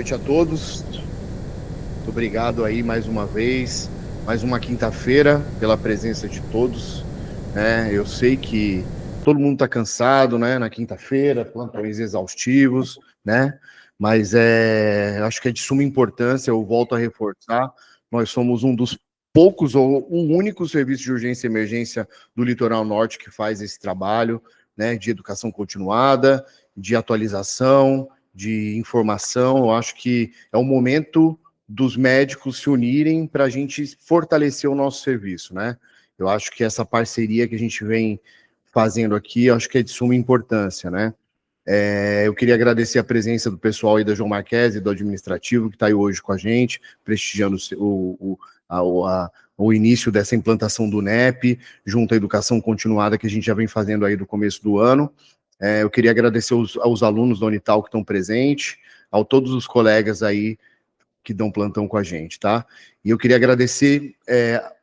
noite a todos. Muito obrigado aí mais uma vez, mais uma quinta-feira, pela presença de todos. Eu sei que todo mundo está cansado, né? Na quinta-feira, plantões exaustivos, né? Mas acho que é de suma importância, eu volto a reforçar, nós somos um dos poucos ou o único serviço de urgência e emergência do Litoral Norte que faz esse trabalho, né? De educação continuada, de atualização, de informação. Eu acho que é o momento dos médicos se unirem para a gente fortalecer o nosso serviço, né? Eu acho que essa parceria que a gente vem fazendo aqui, eu acho que é de suma importância, né? Eu queria agradecer a presença do pessoal aí da João Marques e do administrativo que está aí hoje com a gente, prestigiando o início dessa implantação do NEP, junto à educação continuada que a gente já vem fazendo aí do começo do ano. Eu queria agradecer aos alunos da Unital que estão presentes, a todos os colegas aí que dão plantão com a gente, tá? E eu queria agradecer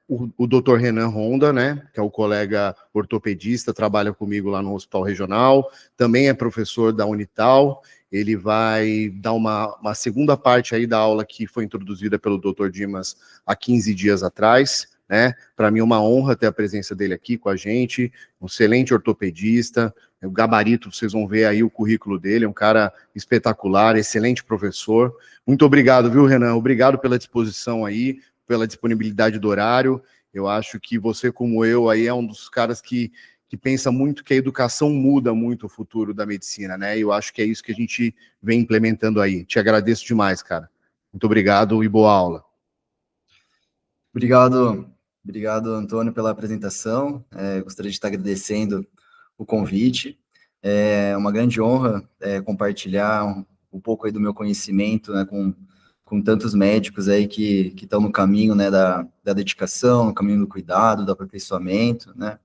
o doutor Renan Ronda, né, que é o colega ortopedista, trabalha comigo lá no Hospital Regional, também é professor da Unital, ele vai dar uma segunda parte aí da aula que foi introduzida pelo doutor Dimas há 15 dias atrás, né? Para mim é uma honra ter a presença dele aqui com a gente, um excelente ortopedista, o gabarito, vocês vão ver aí o currículo dele, é um cara espetacular, excelente professor. Muito obrigado, viu, Renan? Obrigado pela disposição aí, pela disponibilidade do horário. Eu acho que você, como eu, aí é um dos caras que pensa muito que a educação muda muito o futuro da medicina, né? E eu acho que é isso que a gente vem implementando aí. Te agradeço demais, cara. Muito obrigado e boa aula. Obrigado, Antônio, pela apresentação. Gostaria de estar agradecendo o convite. É uma grande honra compartilhar um pouco aí do meu conhecimento, né, com tantos médicos aí que estão no caminho, né, da dedicação, no caminho do cuidado, do aperfeiçoamento, né.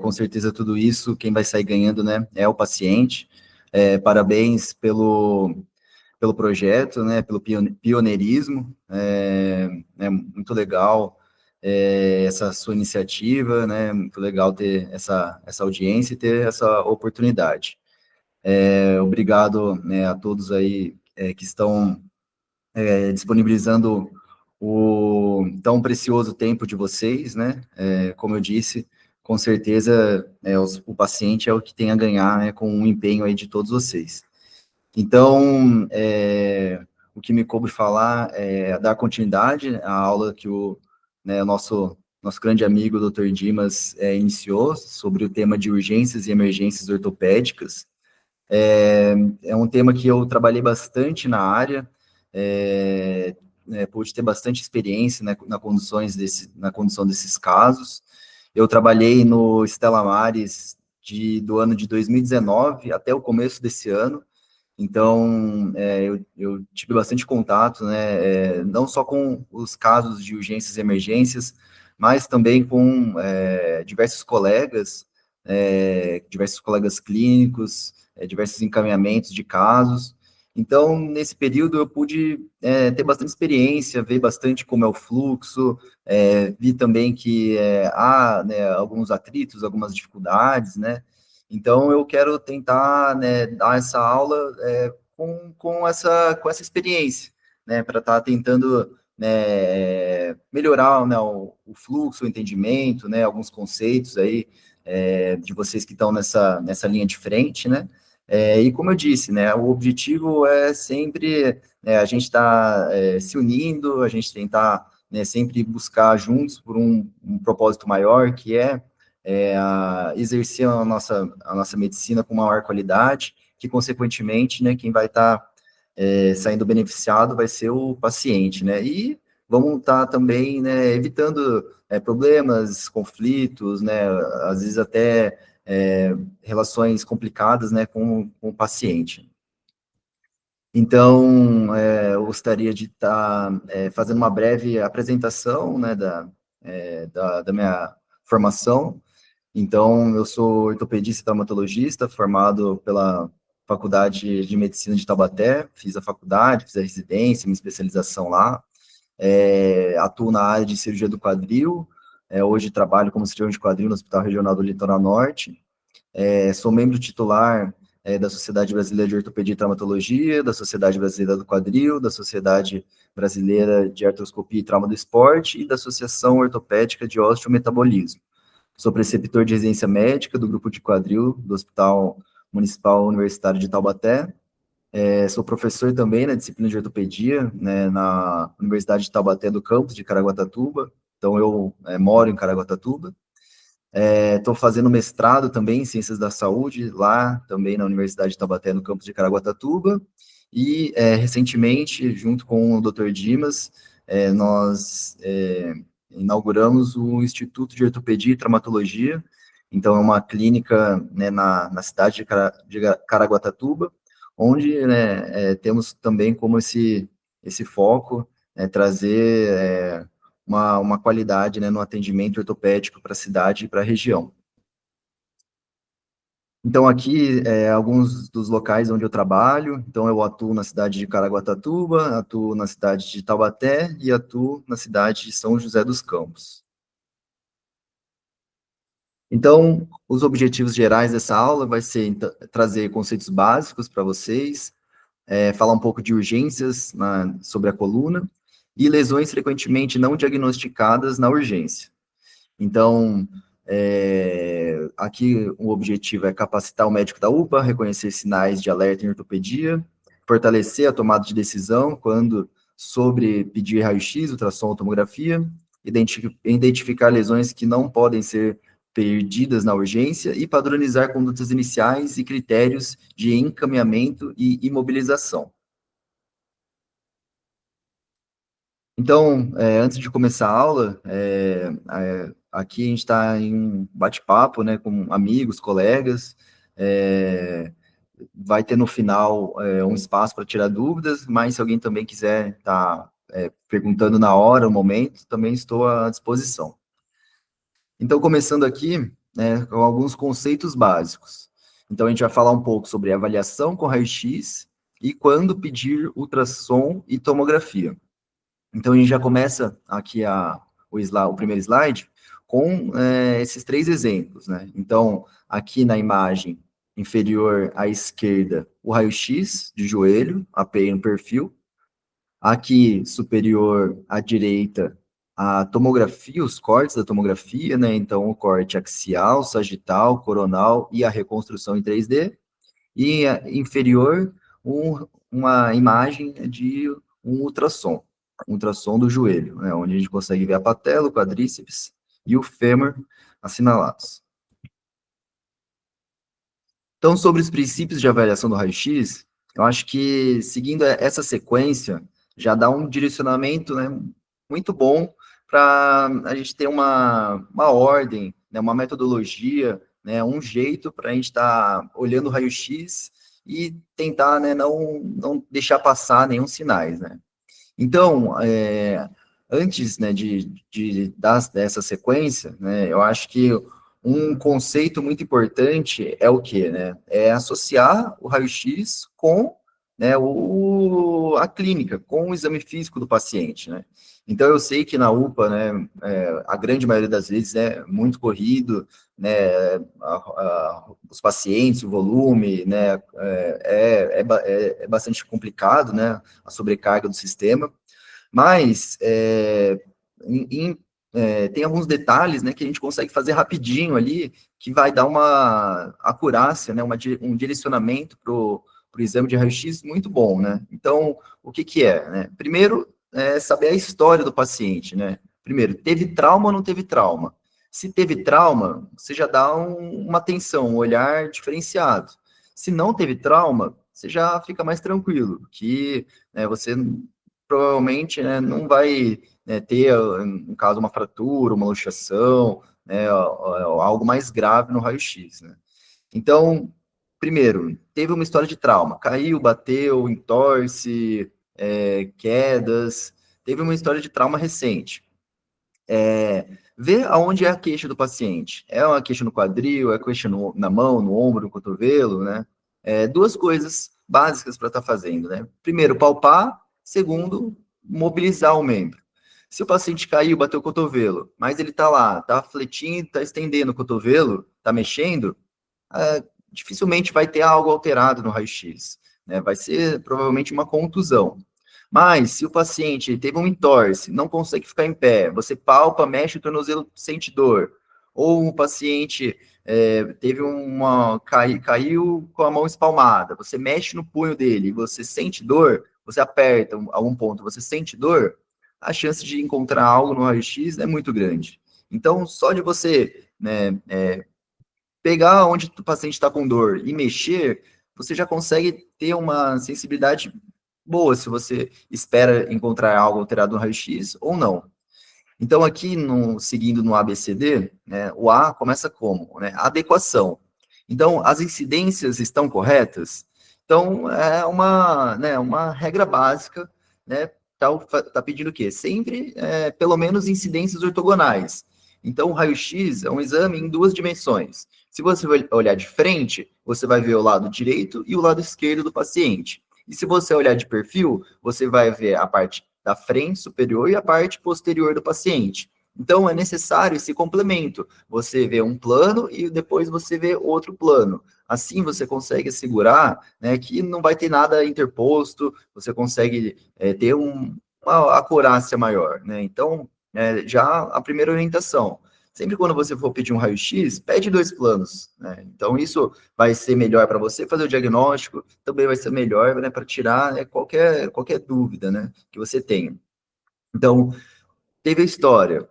Com certeza tudo isso, quem vai sair ganhando, né, é o paciente. Parabéns pelo projeto, né, pelo pioneirismo, é muito legal essa sua iniciativa, né, muito legal ter essa audiência e ter essa oportunidade. Obrigado, né, a todos aí que estão disponibilizando o tão precioso tempo de vocês, né, como eu disse, com certeza o paciente é o que tem a ganhar, né, com o empenho aí de todos vocês. Então, o que me coube falar é dar continuidade à aula que o nosso grande amigo, o Dr. Dimas, iniciou sobre o tema de urgências e emergências ortopédicas. É um tema que eu trabalhei bastante na área, pude ter bastante experiência, né, na condução desses casos. Eu trabalhei no Stella Maris do ano de 2019 até o começo desse ano. Então, eu tive bastante contato, né, não só com os casos de urgências e emergências, mas também com diversos colegas clínicos, diversos encaminhamentos de casos. Então, nesse período, eu pude ter bastante experiência, ver bastante como é o fluxo, vi também que há, né, alguns atritos, algumas dificuldades, né. Então, eu quero tentar, né, dar essa aula com essa experiência, né, para estar tentando, né, melhorar, né, o fluxo, o entendimento, né, alguns conceitos aí de vocês que estão nessa linha de frente, né. E como eu disse, né, o objetivo é sempre a gente estar se unindo, a gente tentar, né, sempre buscar juntos por um propósito maior, que a exercer a nossa medicina com maior qualidade, que, consequentemente, né, quem vai estar saindo beneficiado vai ser o paciente, né, e vamos estar também, né, evitando problemas, conflitos, né, às vezes até relações complicadas, né, com o paciente. Então, eu gostaria de estar fazendo uma breve apresentação, né, da minha formação. Então, eu sou ortopedista e traumatologista, formado pela Faculdade de Medicina de Taubaté, fiz a faculdade, fiz a residência, minha especialização lá, atuo na área de cirurgia do quadril, hoje trabalho como cirurgião de quadril no Hospital Regional do Litoral Norte, sou membro titular da Sociedade Brasileira de Ortopedia e Traumatologia, da Sociedade Brasileira do Quadril, da Sociedade Brasileira de Artroscopia e Trauma do Esporte e da Associação Ortopédica de Osteometabolismo. Sou preceptor de residência médica do grupo de quadril do Hospital Municipal Universitário de Taubaté. Sou professor também na disciplina de ortopedia, né, na Universidade de Taubaté do campus de Caraguatatuba. Então, eu moro em Caraguatatuba. Estou fazendo mestrado também em Ciências da Saúde, lá também na Universidade de Taubaté, no campus de Caraguatatuba. E, recentemente, junto com o Dr. Dimas, nós inauguramos o Instituto de Ortopedia e Traumatologia. Então, é uma clínica, né, na cidade de Caraguatatuba, onde, né, temos também como esse foco, trazer uma qualidade, né, no atendimento ortopédico para a cidade e para a região. Então, aqui, alguns dos locais onde eu trabalho. Então, eu atuo na cidade de Caraguatatuba, atuo na cidade de Taubaté e atuo na cidade de São José dos Campos. Então, os objetivos gerais dessa aula vai ser trazer conceitos básicos para vocês, falar um pouco de urgências sobre a coluna e lesões frequentemente não diagnosticadas na urgência. Então, aqui o objetivo é capacitar o médico da UPA, reconhecer sinais de alerta em ortopedia, fortalecer a tomada de decisão sobre pedir raio-x, ultrassom ou tomografia, identificar lesões que não podem ser perdidas na urgência e padronizar condutas iniciais e critérios de encaminhamento e imobilização. Então, antes de começar a aula, aqui a gente está em um bate-papo, né, com amigos, colegas, vai ter no final um espaço para tirar dúvidas, mas se alguém também quiser estar perguntando na hora, no momento, também estou à disposição. Então, começando aqui, né, com alguns conceitos básicos. Então, a gente vai falar um pouco sobre avaliação com raio-x e quando pedir ultrassom e tomografia. Então, a gente já começa aqui o primeiro slide com esses 3 exemplos, né? Então, aqui na imagem inferior à esquerda, o raio-x de joelho, API no perfil. Aqui, superior à direita, a tomografia, os cortes da tomografia, né? Então, o corte axial, sagital, coronal e a reconstrução em 3D. E inferior, uma imagem de um ultrassom do joelho, né? Onde a gente consegue ver a patela, o quadríceps e o fêmur assinalados. Então, sobre os princípios de avaliação do raio-x, eu acho que, seguindo essa sequência, já dá um direcionamento, né, muito bom para a gente ter uma ordem, né, uma metodologia, né, um jeito para a gente estar olhando o raio-x e tentar, né, não deixar passar nenhum sinais, né. Então, antes, né, de dar essa sequência, né, eu acho que um conceito muito importante é o quê, né? É associar o raio-x com, né, a clínica, com o exame físico do paciente, né? Então, eu sei que na UPA, né, a grande maioria das vezes é muito corrido, né, os pacientes, o volume, né, é bastante complicado, né, a sobrecarga do sistema, mas tem alguns detalhes, né, que a gente consegue fazer rapidinho ali, que vai dar uma acurácia, né, um direcionamento para o exame de raio-x muito bom, né? Então, o que é, né? Primeiro, saber a história do paciente, né? Primeiro, teve trauma ou não teve trauma? Se teve trauma, você já dá uma atenção, um olhar diferenciado. Se não teve trauma, você já fica mais tranquilo, que você provavelmente, né, não vai, né, ter, no caso, uma fratura, uma luxação, né, algo mais grave no raio-x, né. Então, primeiro, teve uma história de trauma, caiu, bateu, entorse, quedas, teve uma história de trauma recente. Ver aonde é a queixa do paciente. É uma queixa no quadril, é queixa na mão, no ombro, no cotovelo, né? 2 coisas básicas para estar fazendo, né? Primeiro, palpar. Segundo, mobilizar o membro. Se o paciente caiu, bateu o cotovelo, mas ele está lá, está fletindo, está estendendo o cotovelo, está mexendo, dificilmente vai ter algo alterado no raio-x, né? Vai ser provavelmente uma contusão. Mas, se o paciente teve um entorse, não consegue ficar em pé, você palpa, mexe o tornozelo, sente dor, ou um paciente teve caiu com a mão espalmada, você mexe no punho dele, você sente dor, você aperta algum ponto, você sente dor, a chance de encontrar algo no raio-x é muito grande. Então, só de você, né, pegar onde o paciente está com dor e mexer, você já consegue ter uma sensibilidade boa se você espera encontrar algo alterado no raio-x ou não. Então, aqui, seguindo no ABCD, né, o A começa como? Né, adequação. Então, as incidências estão corretas? Então, é uma regra básica, né, tá pedindo o quê? Sempre, pelo menos, incidências ortogonais. Então, o raio-x é um exame em 2 dimensões. Se você olhar de frente, você vai ver o lado direito e o lado esquerdo do paciente. E se você olhar de perfil, você vai ver a parte da frente superior e a parte posterior do paciente. Então, é necessário esse complemento. Você vê um plano e depois você vê outro plano. Assim, você consegue assegurar, né, que não vai ter nada interposto, você consegue ter uma acurácia maior, né? Então, já a primeira orientação. Sempre quando você for pedir um raio-x, pede 2 planos, né? Então, isso vai ser melhor para você fazer o diagnóstico, também vai ser melhor, né, para tirar, né, qualquer dúvida, né, que você tenha. Então, teve a história,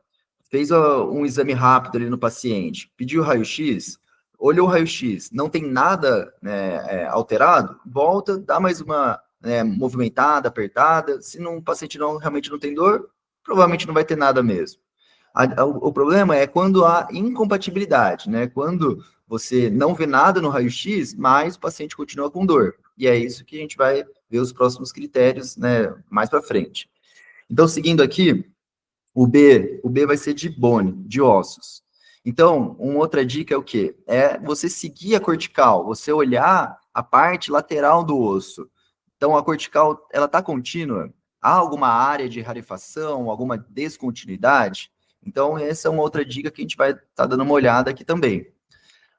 fez um exame rápido ali no paciente, pediu o raio-x, olhou o raio-x, não tem nada, né, alterado, volta, dá mais uma, né, movimentada, apertada, se o paciente realmente não tem dor, provavelmente não vai ter nada mesmo. O problema é quando há incompatibilidade, né? Quando você não vê nada no raio-x, mas o paciente continua com dor. E é isso que a gente vai ver os próximos critérios, né, mais para frente. Então, seguindo aqui, o B vai ser de bone, de ossos. Então, uma outra dica é o quê? É você seguir a cortical, você olhar a parte lateral do osso. Então, a cortical, ela está contínua? Há alguma área de rarefação, alguma descontinuidade? Então, essa é uma outra dica que a gente vai estar dando uma olhada aqui também.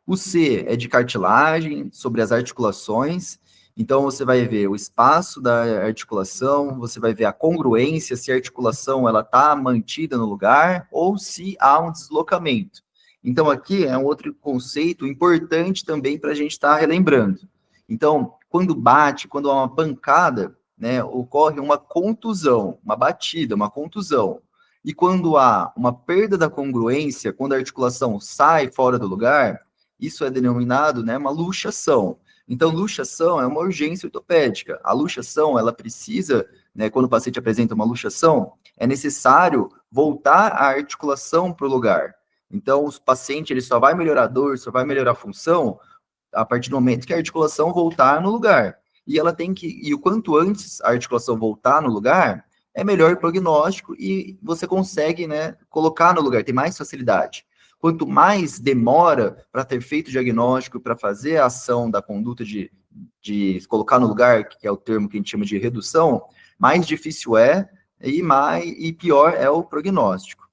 O C é de cartilagem, sobre as articulações. Então, você vai ver o espaço da articulação, você vai ver a congruência, se a articulação ela está mantida no lugar ou se há um deslocamento. Então, aqui é um outro conceito importante também para a gente estar relembrando. Então, quando bate, quando há uma pancada, né, ocorre uma contusão, uma batida, uma contusão. E quando há uma perda da congruência, quando a articulação sai fora do lugar, isso é denominado, né, uma luxação. Então, luxação é uma urgência ortopédica. A luxação, ela precisa, né, quando o paciente apresenta uma luxação, é necessário voltar a articulação para o lugar. Então, o paciente ele só vai melhorar a dor, só vai melhorar a função a partir do momento que a articulação voltar no lugar. E o quanto antes a articulação voltar no lugar, é melhor o prognóstico e você consegue, né, colocar no lugar, tem mais facilidade. Quanto mais demora para ter feito o diagnóstico, para fazer a ação da conduta de colocar no lugar, que é o termo que a gente chama de redução, mais difícil é e pior é o prognóstico.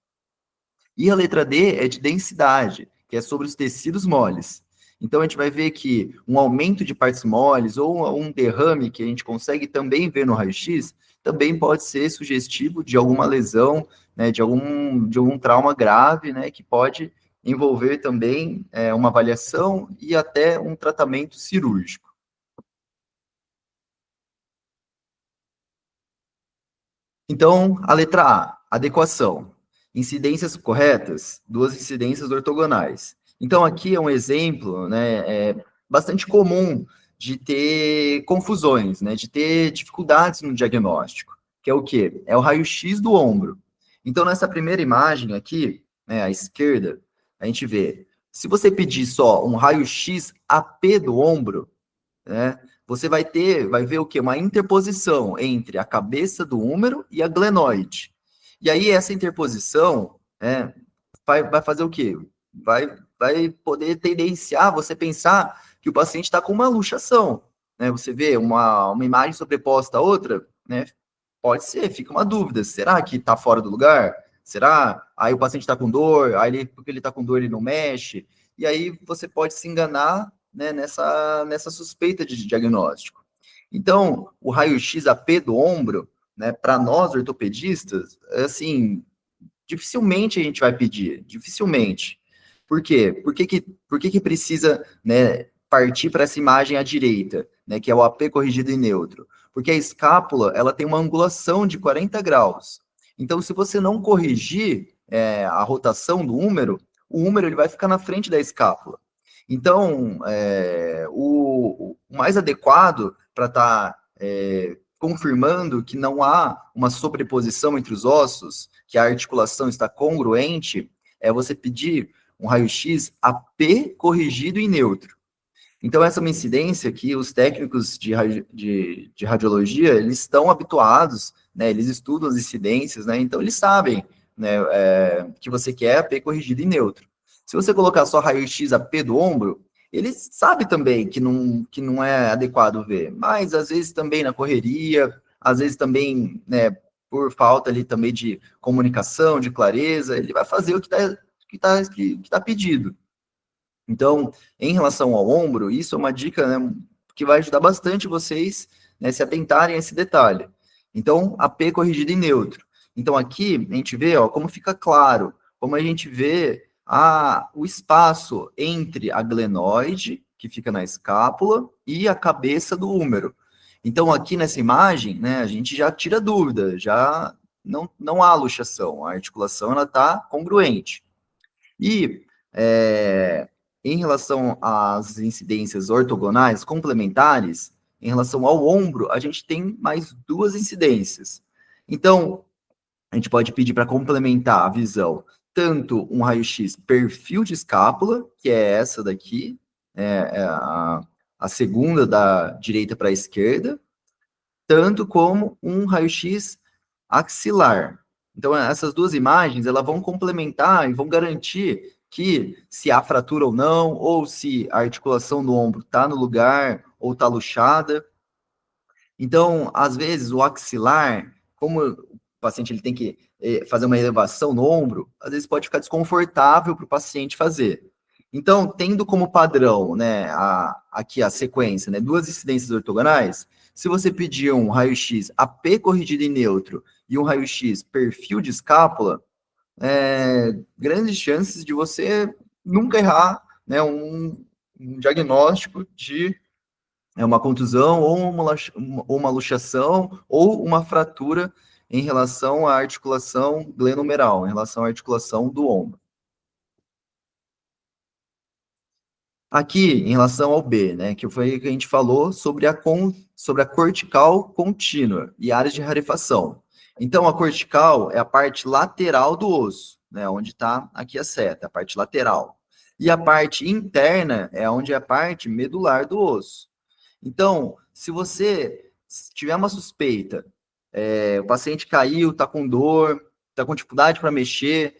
E a letra D é de densidade, que é sobre os tecidos moles. Então, a gente vai ver que um aumento de partes moles ou um derrame que a gente consegue também ver no raio-x, também pode ser sugestivo de alguma lesão, né, de algum trauma grave, né, que pode envolver também uma avaliação e até um tratamento cirúrgico. Então, a letra A, adequação. Incidências corretas, 2 incidências ortogonais. Então, aqui é um exemplo, né, bastante comum de ter confusões, né, de ter dificuldades no diagnóstico, que é o quê? É o raio-x do ombro. Então, nessa primeira imagem aqui, né, à esquerda, a gente vê, se você pedir só um raio-x AP do ombro, né, você vai ver o quê? Uma interposição entre a cabeça do húmero e a glenoide. E aí, essa interposição, né, vai fazer o quê? Vai poder tendenciar você pensar que o paciente está com uma luxação, né? Você vê uma imagem sobreposta à outra, né? Pode ser, fica uma dúvida. Será que está fora do lugar? Será? Aí o paciente está com dor, porque ele está com dor, ele não mexe. E aí você pode se enganar né, nessa suspeita de diagnóstico. Então, o raio-x AP do ombro, né, para nós ortopedistas, assim, dificilmente a gente vai pedir, dificilmente. Por quê? Por que precisa, né, partir para essa imagem à direita, né, que é o AP corrigido em neutro? Porque a escápula, ela tem uma angulação de 40 graus. Então, se você não corrigir a rotação do húmero, o húmero ele vai ficar na frente da escápula. Então, o mais adequado para estar confirmando que não há uma sobreposição entre os ossos, que a articulação está congruente, é você pedir um raio-x AP corrigido em neutro. Então, essa é uma incidência que os técnicos de radiologia, eles estão habituados, né, eles estudam as incidências, né, então eles sabem, né, que você quer AP corrigido em neutro. Se você colocar só raio-x AP do ombro, ele sabe também que não é adequado ver, mas às vezes também na correria, às vezes também, né, por falta ali também de comunicação, de clareza, ele vai fazer o que tá pedido. Então, em relação ao ombro, isso é uma dica, né, que vai ajudar bastante vocês, né, se atentarem a esse detalhe. Então, AP corrigido em neutro. Então, aqui a gente vê, ó, como fica claro, como a gente vê o espaço entre a glenoide, que fica na escápula, e a cabeça do húmero. Então, aqui nessa imagem, né, a gente já tira dúvida, já não há luxação, a articulação está congruente. E em relação às incidências ortogonais complementares, em relação ao ombro, a gente tem mais duas incidências. Então, a gente pode pedir para complementar a visão tanto um raio-x perfil de escápula, que é essa daqui, a segunda da direita para a esquerda, tanto como um raio-x axilar. Então, essas duas imagens, elas vão complementar e vão garantir que se há fratura ou não, ou se a articulação do ombro está no lugar ou está luxada. Então, às vezes, o axilar, como o paciente ele tem que fazer uma elevação no ombro, às vezes pode ficar desconfortável para o paciente fazer. Então, tendo como padrão, né, aqui a sequência, né, duas incidências ortogonais, se você pedir um raio-x AP corrigido em neutro e um raio-x perfil de escápula, grandes chances de você nunca errar, né, um diagnóstico de uma contusão ou uma luxação ou uma fratura em relação à articulação glenomeral, em relação à articulação do ombro. Aqui, em relação ao B, né, que foi o que a gente falou sobre a cortical contínua e áreas de rarefação. Então, a cortical é a parte lateral do osso, né, onde está aqui a seta, a parte lateral. E a parte interna é onde é a parte medular do osso. Então, se você tiver uma suspeita, o paciente caiu, está com dor, está com dificuldade para mexer,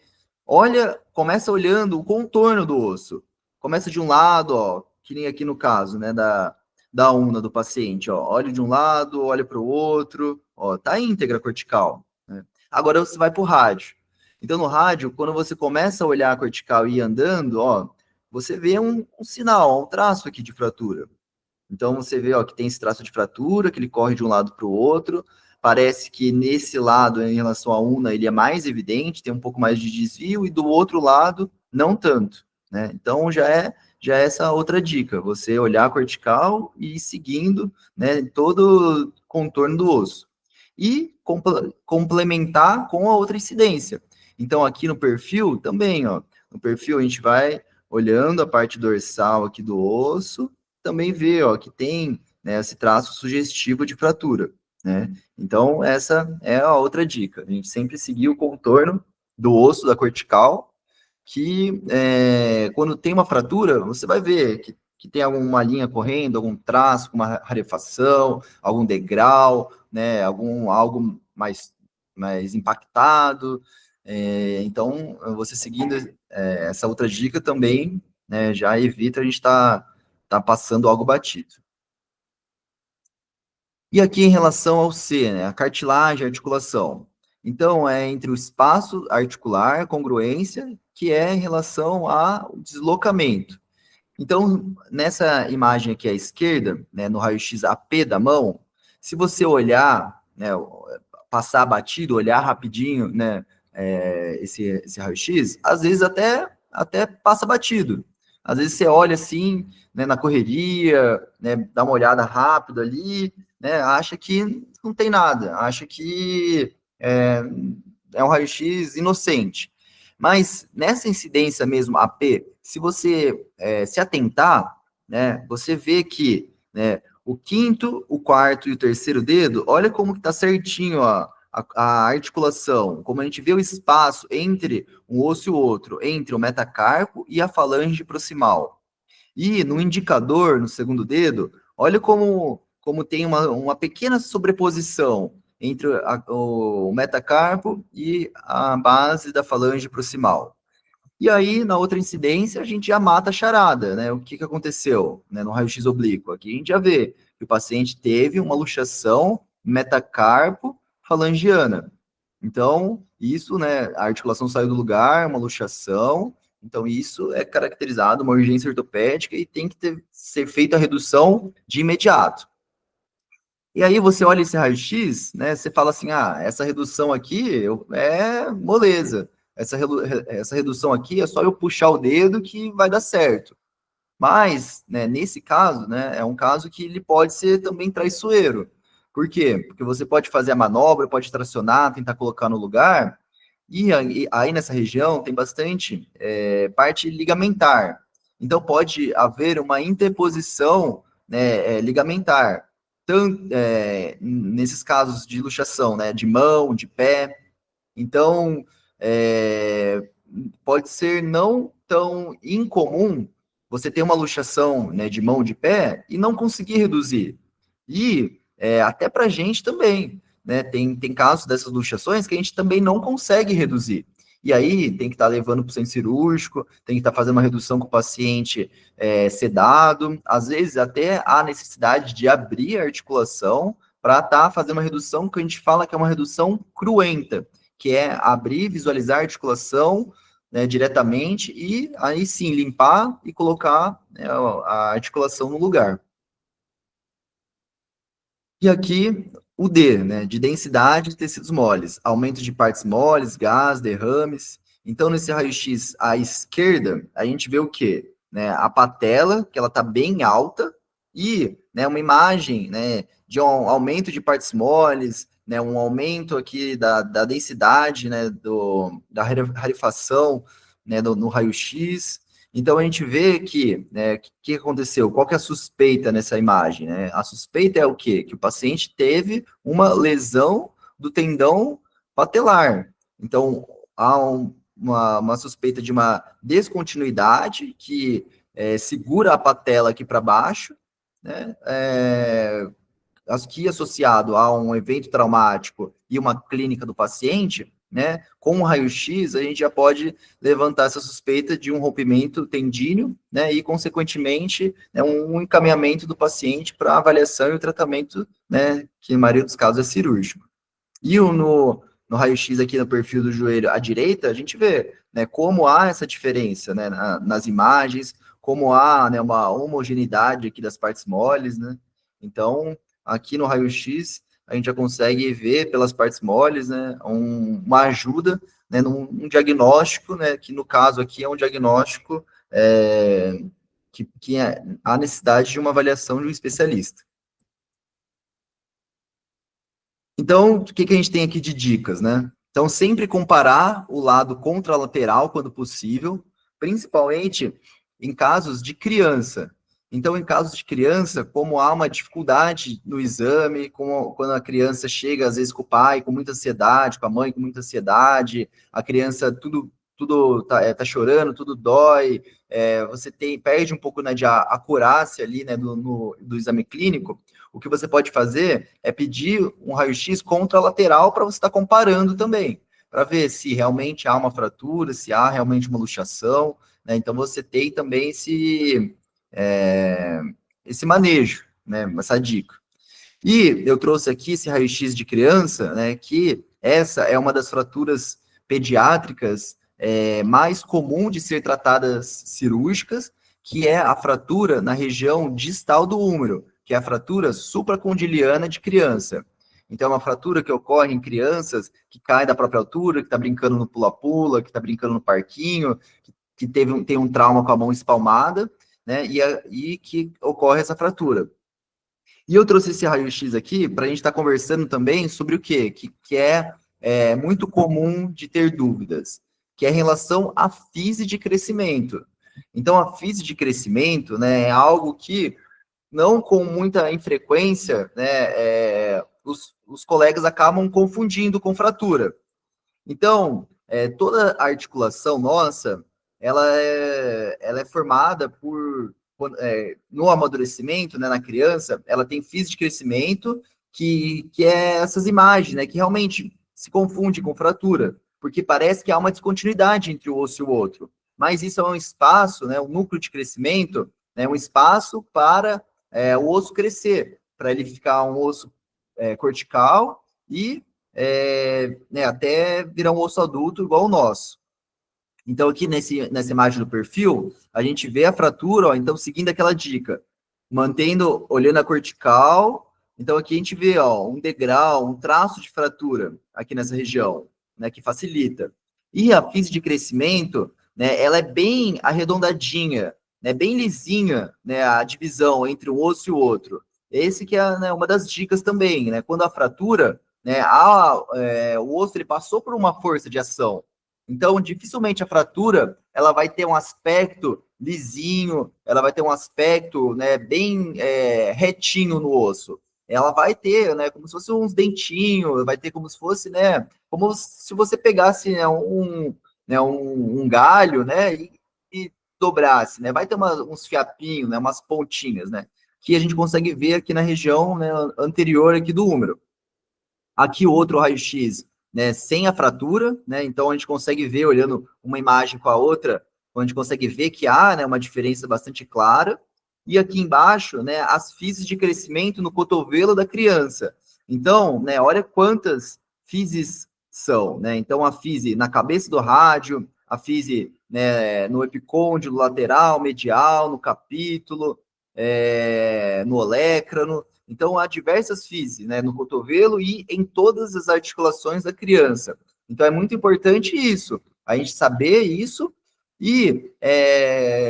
começa olhando o contorno do osso. Começa de um lado, ó, que nem aqui no caso, né, da ulna do paciente, ó. Olha de um lado, olha para o outro, ó, tá íntegra a cortical, né? Agora você vai para o rádio. Então, no rádio, quando você começa a olhar a cortical e ir andando, ó, você vê um sinal, um traço aqui de fratura. Então, você vê, ó, que tem esse traço de fratura, que ele corre de um lado para o outro. Parece que nesse lado, em relação à ulna, ele é mais evidente, tem um pouco mais de desvio, e do outro lado, não tanto, né? Então, já é essa outra dica, você olhar a cortical e ir seguindo, né, todo o contorno do osso. E complementar com a outra incidência. Então, aqui no perfil, também, ó, no perfil a gente vai olhando a parte dorsal aqui do osso, também vê, ó, que tem, né, esse traço sugestivo de fratura, né? Então, essa é a outra dica. A gente sempre seguir o contorno do osso da cortical, que quando tem uma fratura, você vai ver que tem alguma linha correndo, algum traço, uma rarefação, algum degrau, né, algo mais impactado. Então, você seguindo essa outra dica também, né, já evita a gente tá passando algo batido. E aqui em relação ao C, né, a cartilagem, a articulação. Então, é entre o espaço articular, congruência, que é em relação ao deslocamento. Então, nessa imagem aqui à esquerda, né, no raio-x AP da mão, se você olhar, né, passar batido, olhar rapidinho, né, esse raio-x, às vezes até passa batido. Às vezes você olha assim, né, na correria, né, dá uma olhada rápida ali, né, acha que não tem nada, acha que é um raio-x inocente. Mas nessa incidência mesmo AP, se você se atentar, né, você vê que, né, o quinto, o quarto e o terceiro dedo, olha como que está certinho a articulação, como a gente vê o espaço entre um osso e o outro, entre o metacarpo e a falange proximal. E no indicador, no segundo dedo, olha como tem uma pequena sobreposição entre o metacarpo e a base da falange proximal. E aí, na outra incidência, a gente já mata a charada, né? O que aconteceu, né, no raio-x oblíquo? Aqui a gente já vê que o paciente teve uma luxação metacarpo-falangiana. Então, isso, né, a articulação saiu do lugar, uma luxação, então isso é caracterizado uma urgência ortopédica e tem que ser feita a redução de imediato. E aí você olha esse raio-x, né? Você fala assim, essa redução aqui é moleza. Essa redução aqui é só eu puxar o dedo que vai dar certo. Mas, né, nesse caso, né, é um caso que ele pode ser também traiçoeiro. Por quê? Porque você pode fazer a manobra, pode tracionar, tentar colocar no lugar, e aí nessa região tem bastante parte ligamentar. Então pode haver uma interposição, né, ligamentar, tanto, nesses casos de luxação, né, de mão, de pé. Então, pode ser não tão incomum você ter uma luxação, né, de mão, de pé e não conseguir reduzir. E até para a gente também, né, tem casos dessas luxações que a gente também não consegue reduzir. E aí tem que estar levando para o centro cirúrgico, tem que estar fazendo uma redução com o paciente sedado, às vezes até há necessidade de abrir a articulação para estar fazendo uma redução que a gente fala que é uma redução cruenta, que é abrir, visualizar a articulação, né, diretamente e aí sim limpar e colocar, né, a articulação no lugar. E aqui o D, né, de densidade de tecidos moles, aumento de partes moles, gás, derrames. Então, nesse raio-x à esquerda, a gente vê o quê? Né, a patela, que ela está bem alta, e, né, uma imagem, né, de um aumento de partes moles, né, um aumento aqui da densidade, né, da rarefação, né, no raio-x. Então a gente vê que, né, que aconteceu? Qual que é a suspeita nessa imagem? Né? A suspeita é o quê? Que o paciente teve uma lesão do tendão patelar. Então há uma suspeita de uma descontinuidade que segura a patela aqui para baixo, né? Que associado a um evento traumático e uma clínica do paciente, né, com o raio-x, a gente já pode levantar essa suspeita de um rompimento tendíneo, né, e, consequentemente, um encaminhamento do paciente para avaliação e o tratamento, né, que, na maioria dos casos, é cirúrgico. E no raio-x aqui no perfil do joelho à direita, a gente vê, né, como há essa diferença, né, nas imagens, como há, né, uma homogeneidade aqui das partes moles, né. Então, aqui no raio-x, a gente já consegue ver pelas partes moles, né, uma ajuda, né, num diagnóstico, né, que no caso aqui é um diagnóstico que há necessidade de uma avaliação de um especialista. Então, o que a gente tem aqui de dicas, né? Então, sempre comparar o lado contralateral quando possível, principalmente em casos de criança. Então, em casos de criança, como há uma dificuldade no exame, quando a criança chega, às vezes, com o pai com muita ansiedade, com a mãe com muita ansiedade, a criança tudo tá chorando, tudo dói, você perde um pouco, né, de acurácia ali, né, do exame clínico. O que você pode fazer é pedir um raio-x contralateral para você estar comparando também, para ver se realmente há uma fratura, se há realmente uma luxação, né? Então você tem também esse manejo, né? Essa dica. E eu trouxe aqui esse raio-x de criança, né? Que essa é uma das fraturas pediátricas mais comum de ser tratadas cirúrgicas, que é a fratura na região distal do húmero, que é a fratura supracondiliana de criança. Então, é uma fratura que ocorre em crianças que caem da própria altura, que está brincando no pula-pula, que está brincando no parquinho, que tem um trauma com a mão espalmada, né, e que ocorre essa fratura. E eu trouxe esse raio-x aqui para a gente estar conversando também sobre o quê? Que é muito comum de ter dúvidas, que é em relação à fise de crescimento. Então, a fise de crescimento, né, é algo que, não com muita infrequência, né, os colegas acabam confundindo com fratura. Então, toda a articulação nossa, ela é formada no amadurecimento, né, na criança, ela tem fise de crescimento, que é essas imagens, né, que realmente se confunde com fratura, porque parece que há uma descontinuidade entre o osso e o outro. Mas isso é um espaço, né, um núcleo de crescimento, né, um espaço para o osso crescer, para ele ficar um osso cortical e né, até virar um osso adulto igual o nosso. Então, aqui nessa imagem do perfil, a gente vê a fratura, ó, então, seguindo aquela dica, olhando a cortical. Então, aqui a gente vê, ó, um degrau, um traço de fratura aqui nessa região, né, que facilita. E a fise de crescimento, né, ela é bem arredondadinha, né, bem lisinha, né, a divisão entre um osso e o outro. Esse que é, né, uma das dicas também, né, quando a fratura, né, o osso ele passou por uma força de ação. Então, dificilmente a fratura ela vai ter um aspecto lisinho, ela vai ter um aspecto, né, bem retinho no osso. Ela vai ter, né, como se fosse uns dentinhos, vai ter como se fosse, né, como se você pegasse, né, um galho, né, e dobrasse, né, vai ter uns fiapinhos, né, umas pontinhas, né, que a gente consegue ver aqui na região, né, anterior aqui do húmero. Aqui o outro raio-x, né, sem a fratura, né, então a gente consegue ver, olhando uma imagem com a outra, a gente consegue ver que há, né, uma diferença bastante clara. E aqui embaixo, né, as fises de crescimento no cotovelo da criança. Então, né, olha quantas fises são, né, então a fise na cabeça do rádio, a fise, né, no epicôndilo lateral, medial, no capítulo, no olécrano. Então, há diversas fises, né, no cotovelo e em todas as articulações da criança. Então, é muito importante isso, a gente saber isso e,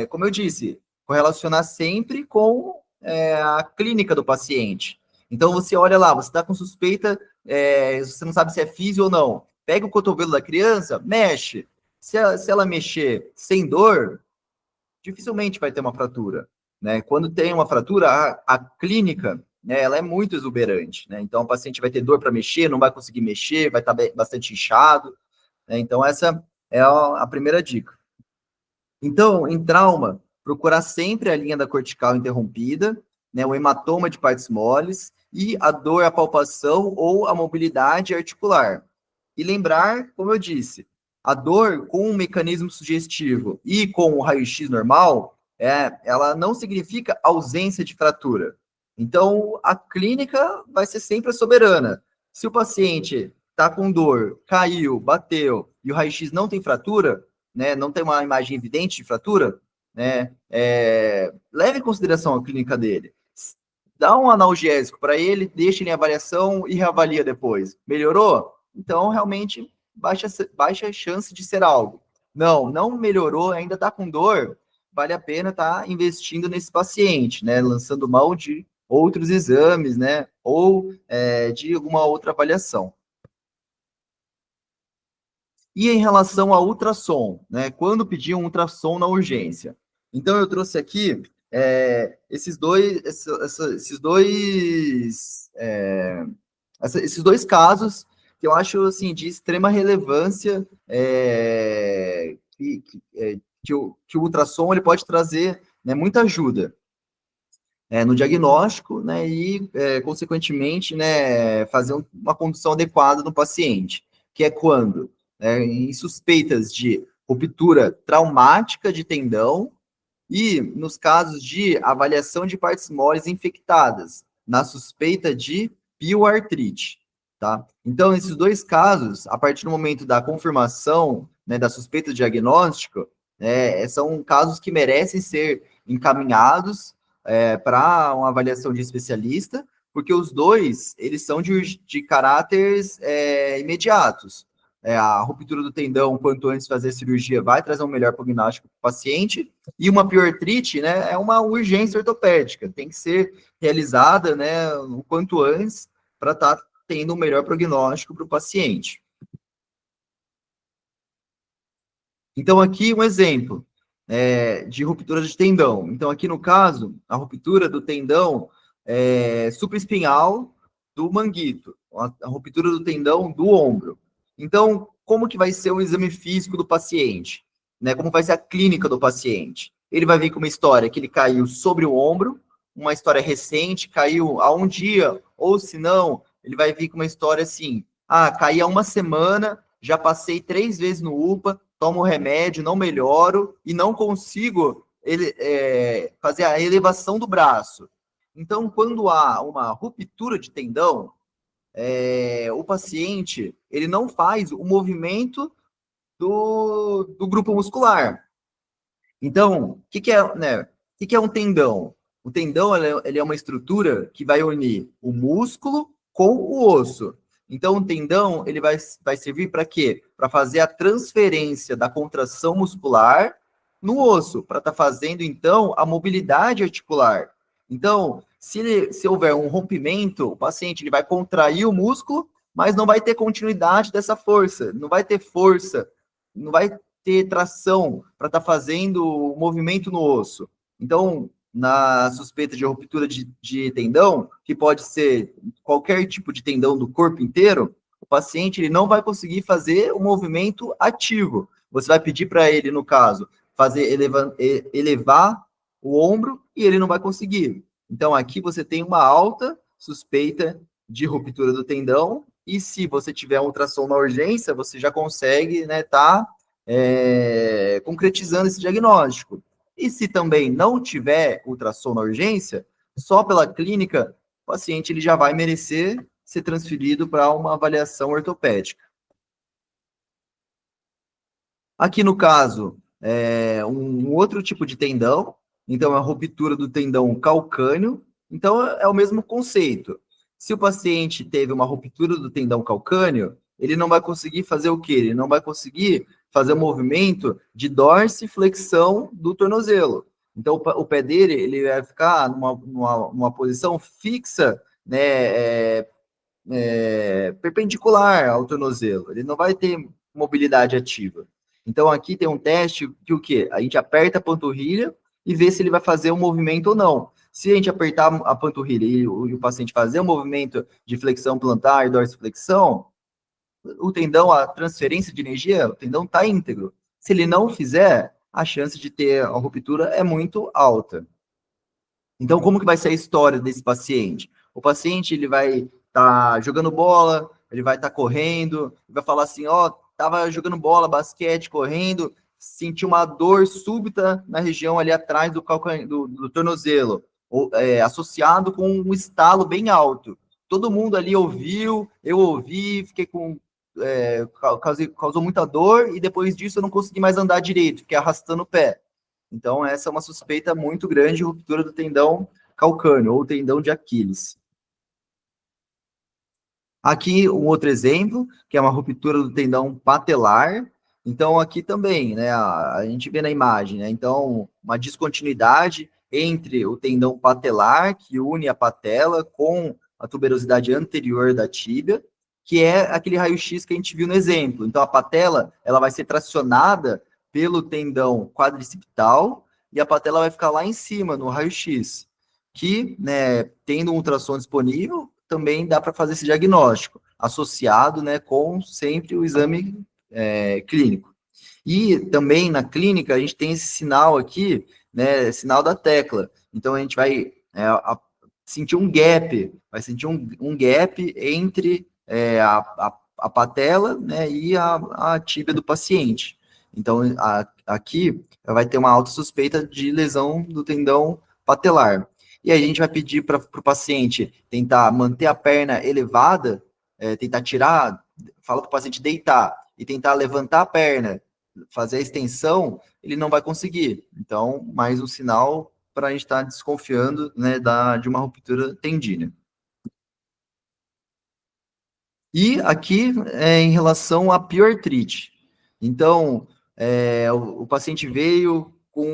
como eu disse, correlacionar sempre com a clínica do paciente. Então, você olha lá, você está com suspeita, você não sabe se é físio ou não. Pega o cotovelo da criança, mexe. Se ela mexer sem dor, dificilmente vai ter uma fratura. Né? Quando tem uma fratura, a clínica, né, ela é muito exuberante. Né? Então, o paciente vai ter dor para mexer, não vai conseguir mexer, vai estar bastante inchado. Né? Então, essa é a primeira dica. Então, em trauma, procurar sempre a linha da cortical interrompida, né, o hematoma de partes moles e a dor, a palpação ou a mobilidade articular. E lembrar, como eu disse, a dor com um mecanismo sugestivo e com o raio-x normal, ela não significa ausência de fratura. Então, a clínica vai ser sempre a soberana. Se o paciente está com dor, caiu, bateu e o raio-x não tem fratura, né, não tem uma imagem evidente de fratura, né, leve em consideração a clínica dele. Dá um analgésico para ele, deixa ele em avaliação e reavalia depois. Melhorou? Então, realmente, baixa chance de ser algo. Não melhorou, ainda está com dor, vale a pena estar investindo nesse paciente, né, lançando mão de outros exames, né, ou de alguma outra avaliação. E em relação ao ultrassom, né? Quando pedir um ultrassom na urgência. Então, eu trouxe aqui esses dois casos que eu acho assim, de extrema relevância, que o ultrassom ele pode trazer, né, muita ajuda no diagnóstico, né, e, consequentemente, né, fazer uma condução adequada no paciente, que é quando em suspeitas de ruptura traumática de tendão e nos casos de avaliação de partes moles infectadas, na suspeita de pioartrite, tá? Então, nesses dois casos, a partir do momento da confirmação, né, da suspeita de diagnóstico, são casos que merecem ser encaminhados para uma avaliação de especialista, porque os dois, eles são de caráteres imediatos. A ruptura do tendão, quanto antes de fazer a cirurgia, vai trazer um melhor prognóstico para o paciente, e uma piortrite, né, é uma urgência ortopédica, tem que ser realizada, né, o quanto antes, para estar tendo um melhor prognóstico para o paciente. Então, aqui um exemplo de ruptura de tendão. Então, aqui no caso, a ruptura do tendão supraespinhal do manguito, a ruptura do tendão do ombro. Então, como que vai ser o exame físico do paciente? Né? Como vai ser a clínica do paciente? Ele vai vir com uma história que ele caiu sobre o ombro, uma história recente, caiu há um dia, ou se não, ele vai vir com uma história assim, caí há uma semana, já passei 3 vezes no UPA, tomo remédio, não melhoro e não consigo fazer a elevação do braço. Então, quando há uma ruptura de tendão, o paciente ele não faz o movimento do grupo muscular. Então, o que é um tendão? O tendão ele é uma estrutura que vai unir o músculo com o osso. Então, o tendão ele vai servir para quê? Para fazer a transferência da contração muscular no osso, para estar fazendo, então, a mobilidade articular. Então, se houver um rompimento, o paciente ele vai contrair o músculo, mas não vai ter continuidade dessa força, não vai ter força, não vai ter tração para estar fazendo o movimento no osso. Então, na suspeita de ruptura de tendão, que pode ser qualquer tipo de tendão do corpo inteiro, o paciente ele não vai conseguir fazer o movimento ativo. Você vai pedir para ele, no caso, elevar o ombro e ele não vai conseguir. Então, aqui você tem uma alta suspeita de ruptura do tendão, e se você tiver um ultrassom na urgência, você já consegue, né, concretizando esse diagnóstico. E se também não tiver ultrassom na urgência, só pela clínica, o paciente ele já vai merecer ser transferido para uma avaliação ortopédica. Aqui no caso, um outro tipo de tendão, então a ruptura do tendão calcâneo, então é o mesmo conceito. Se o paciente teve uma ruptura do tendão calcâneo, ele não vai conseguir fazer o quê? Ele não vai conseguir fazer o movimento de dorsiflexão do tornozelo. Então, o pé dele ele vai ficar numa posição fixa, né, perpendicular ao tornozelo. Ele não vai ter mobilidade ativa. Então, aqui tem um teste que o quê? A gente aperta a panturrilha e vê se ele vai fazer um movimento ou não. Se a gente apertar a panturrilha e o paciente fazer um movimento de flexão plantar e dorsiflexão, o tendão, a transferência de energia, o tendão está íntegro. Se ele não fizer, a chance de ter a ruptura é muito alta. Então, como que vai ser a história desse paciente? O paciente ele vai estar jogando bola, ele vai estar correndo, vai falar assim, estava jogando bola, basquete, correndo, senti uma dor súbita na região ali atrás do tornozelo, associado com um estalo bem alto. Todo mundo ali ouviu, eu ouvi, fiquei com... causou muita dor, e depois disso eu não consegui mais andar direito, fiquei arrastando o pé. Então, essa é uma suspeita muito grande de ruptura do tendão calcâneo, ou tendão de Aquiles. Aqui, um outro exemplo, que é uma ruptura do tendão patelar. Então, aqui também, né, a gente vê na imagem, né, então, uma descontinuidade entre o tendão patelar, que une a patela com a tuberosidade anterior da tíbia, que é aquele raio-x que a gente viu no exemplo. Então, a patela, ela vai ser tracionada pelo tendão quadricipital, e a patela vai ficar lá em cima, no raio-x, que, né, tendo um ultrassom disponível, também dá para fazer esse diagnóstico, associado, né, com sempre o exame clínico. E também na clínica, a gente tem esse sinal aqui, né, sinal da tecla. Então, a gente vai sentir um gap, vai sentir um gap entre a patela, né, e a tíbia do paciente. Então, aqui vai ter uma alta suspeita de lesão do tendão patelar. E aí a gente vai pedir para o paciente tentar manter a perna elevada, tentar tirar, fala para o paciente deitar e tentar levantar a perna, fazer a extensão, ele não vai conseguir. Então, mais um sinal para a gente estar desconfiando, né, de uma ruptura tendínea. E aqui em relação à pioartrite. Então, o paciente veio com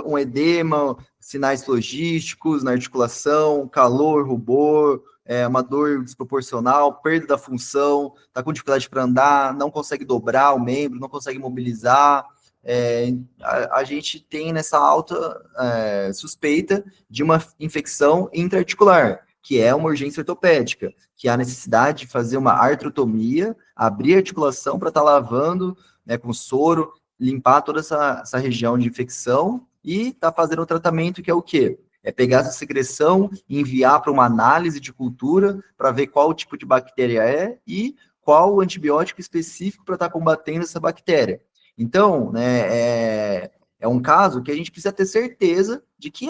um edema, sinais logísticos na articulação, calor, rubor, uma dor desproporcional, perda da função, está com dificuldade para andar, não consegue dobrar o membro, não consegue mobilizar. A gente tem nessa alta suspeita de uma infecção intraarticular, que é uma urgência ortopédica, que há necessidade de fazer uma artrotomia, abrir a articulação para estar lavando, né, com soro, limpar toda essa região de infecção e estar fazendo o tratamento, que é o quê? É pegar essa secreção e enviar para uma análise de cultura para ver qual tipo de bactéria é e qual o antibiótico específico para estar combatendo essa bactéria. Então, né, é um caso que a gente precisa ter certeza de que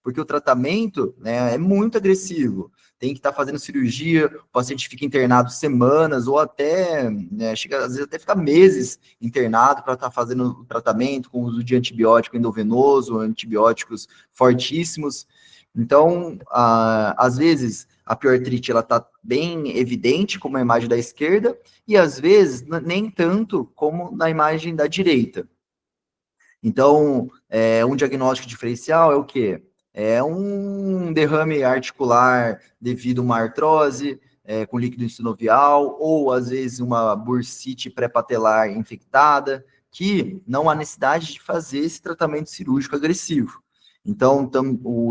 porque o tratamento, né, é muito agressivo. Tem que estar fazendo cirurgia, o paciente fica internado semanas ou até, né, chega às vezes até ficar meses internado para estar fazendo o tratamento com o uso de antibiótico endovenoso, antibióticos fortíssimos. Então, às vezes, a pioartrite ela está bem evidente, como a imagem da esquerda, e às vezes nem tanto como na imagem da direita. Então, um diagnóstico diferencial é o quê? É um derrame articular devido a uma artrose com líquido sinovial, ou às vezes uma bursite pré-patelar infectada, que não há necessidade de fazer esse tratamento cirúrgico agressivo. Então,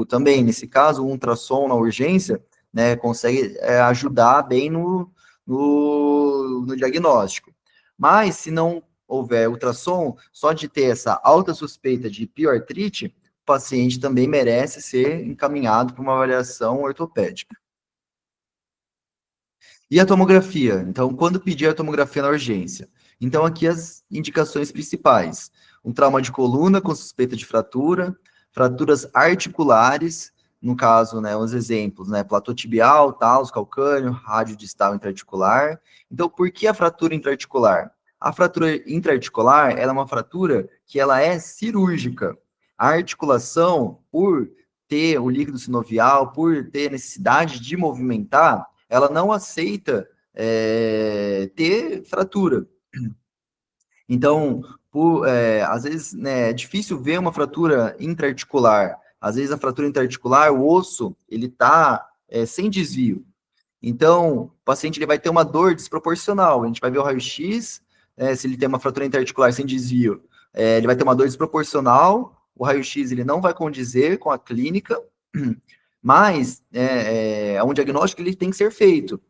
também, nesse caso, o ultrassom na urgência, né, consegue ajudar bem no diagnóstico. Mas, se não houver ultrassom, só de ter essa alta suspeita de pioartrite, o paciente também merece ser encaminhado para uma avaliação ortopédica. E a tomografia? Então, quando pedir a tomografia na urgência? Então, aqui as indicações principais. Um trauma de coluna com suspeita de fratura, fraturas articulares, no caso, né, os exemplos, né, platô tibial, talos, calcâneo, rádio distal intraarticular. Então, por que a fratura intraarticular? A fratura intraarticular, ela é uma fratura que ela é cirúrgica. A articulação, por ter o líquido sinovial, por ter necessidade de movimentar, ela não aceita ter fratura. Então, às vezes, né, é difícil ver uma fratura intraarticular. Às vezes, a fratura intraarticular, o osso, ele está sem desvio. Então, o paciente ele vai ter uma dor desproporcional. A gente vai ver o raio-x, se ele tem uma fratura intraarticular sem desvio, ele vai ter uma dor desproporcional, o raio-x ele não vai condizer com a clínica, mas é um diagnóstico que ele tem que ser feito,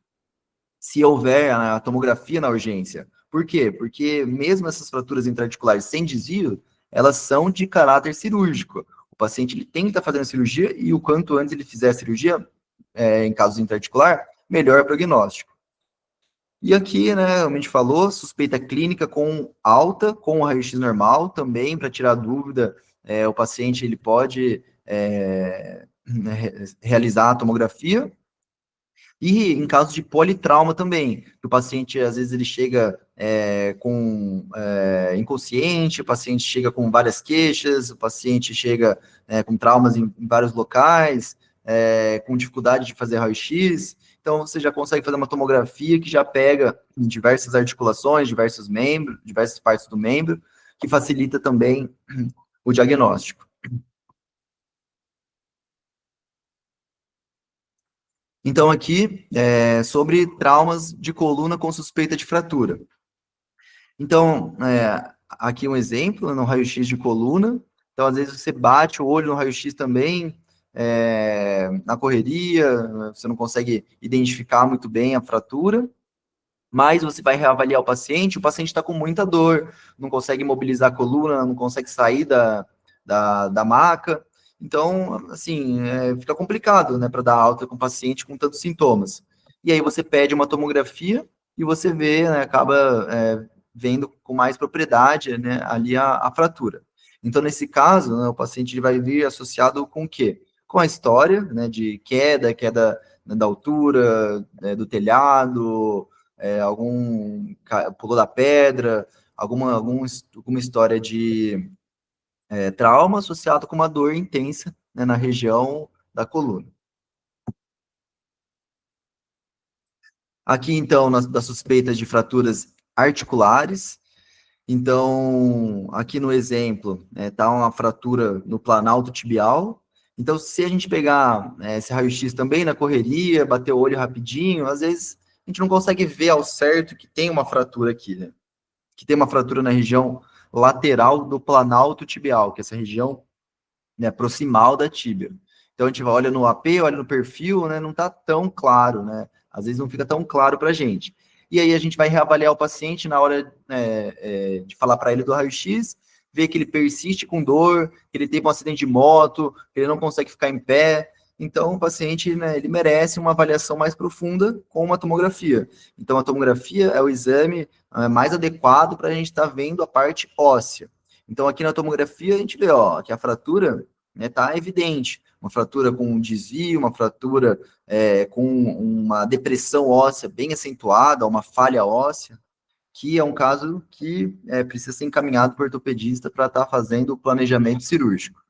se houver a tomografia na urgência. Por quê? Porque mesmo essas fraturas intraarticulares sem desvio, elas são de caráter cirúrgico. O paciente ele tem que estar fazendo cirurgia e o quanto antes ele fizer a cirurgia, em casos intraarticular, melhor o prognóstico. E aqui, né, como a gente falou, suspeita clínica com alta, com o raio-x normal também, para tirar dúvida, o paciente ele pode realizar a tomografia. E em caso de politrauma também, o paciente, às vezes, ele chega inconsciente, o paciente chega com várias queixas, o paciente chega com traumas em vários locais, com dificuldade de fazer raio-x. Então, você já consegue fazer uma tomografia que já pega em diversas articulações, diversos membros, diversas partes do membro, que facilita também o diagnóstico. Então, aqui, sobre traumas de coluna com suspeita de fratura. Então, aqui um exemplo, no raio-x de coluna. Então, às vezes, você bate o olho no raio-x também, na correria, você não consegue identificar muito bem a fratura, mas você vai reavaliar o paciente está com muita dor, não consegue mobilizar a coluna, não consegue sair da maca. Então, assim, fica complicado, né, para dar alta com o paciente com tantos sintomas. E aí você pede uma tomografia e você vê, né, acaba vendo com mais propriedade, né, ali a fratura. Então, nesse caso, né, o paciente ele vai vir associado com o quê? Com a história, né, de queda né, da altura, do telhado, algum pulou da pedra, alguma história de trauma associado com uma dor intensa né, na região da coluna. Aqui, então, das suspeitas de fraturas articulares. Então, aqui no exemplo, tá uma fratura no planalto tibial. Então, se a gente pegar esse raio-x também na correria, bater o olho rapidinho, às vezes a gente não consegue ver ao certo que tem uma fratura aqui, né? Que tem uma fratura na região lateral do planalto tibial, que é essa região, né, proximal da tíbia. Então, a gente olha no AP, olha no perfil, né? Não está tão claro, né? Às vezes não fica tão claro para a gente. E aí a gente vai reavaliar o paciente na hora de falar para ele do raio-x, ver que ele persiste com dor, que ele teve um acidente de moto, que ele não consegue ficar em pé. Então, o paciente, né, ele merece uma avaliação mais profunda com uma tomografia. Então, a tomografia é o exame mais adequado para a gente estar vendo a parte óssea. Então, aqui na tomografia, a gente vê que a fratura está evidente. Uma fratura com um desvio, uma fratura com uma depressão óssea bem acentuada, uma falha óssea, que é um caso que precisa ser encaminhado para o ortopedista para estar fazendo o planejamento cirúrgico.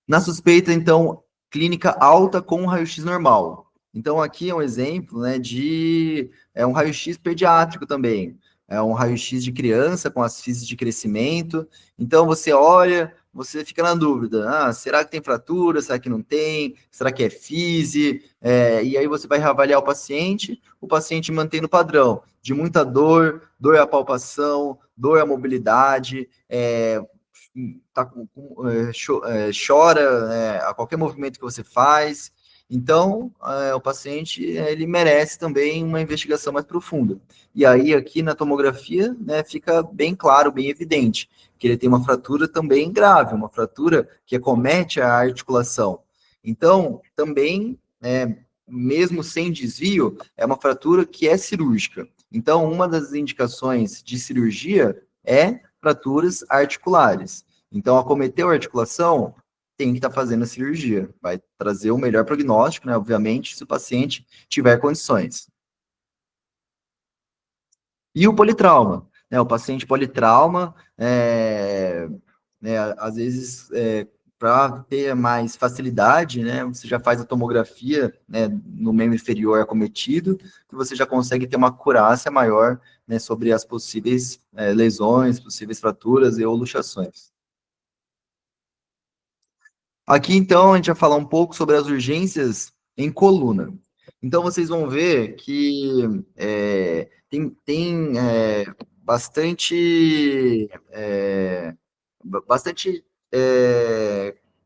Na suspeita, então, clínica alta com raio-x normal. Então, aqui é um exemplo, né, de um raio-x pediátrico também. É um raio-x de criança com as físis de crescimento. Então, você olha, você fica na dúvida. Será que tem fratura? Será que não tem? Será que é fise? E aí você vai reavaliar o paciente mantendo o padrão de muita dor, dor à palpação, dor à mobilidade, chora a qualquer movimento que você faz. Então, o paciente ele merece também uma investigação mais profunda. E aí, aqui na tomografia, né, fica bem claro, bem evidente, que ele tem uma fratura também grave, uma fratura que acomete a articulação. Então, também, mesmo sem desvio, é uma fratura que é cirúrgica. Então, uma das indicações de cirurgia é fraturas articulares. Então, acometeu a articulação, tem que estar fazendo a cirurgia. Vai trazer o melhor prognóstico, né? Obviamente, se o paciente tiver condições. E o politrauma, né? O paciente politrauma, às vezes, para ter mais facilidade, né? Você já faz a tomografia, né, no membro inferior acometido, que você já consegue ter uma acurácia maior, né, sobre as possíveis lesões, possíveis fraturas e ou luxações. Aqui, então, a gente vai falar um pouco sobre as urgências em coluna. Então, vocês vão ver que tem bastante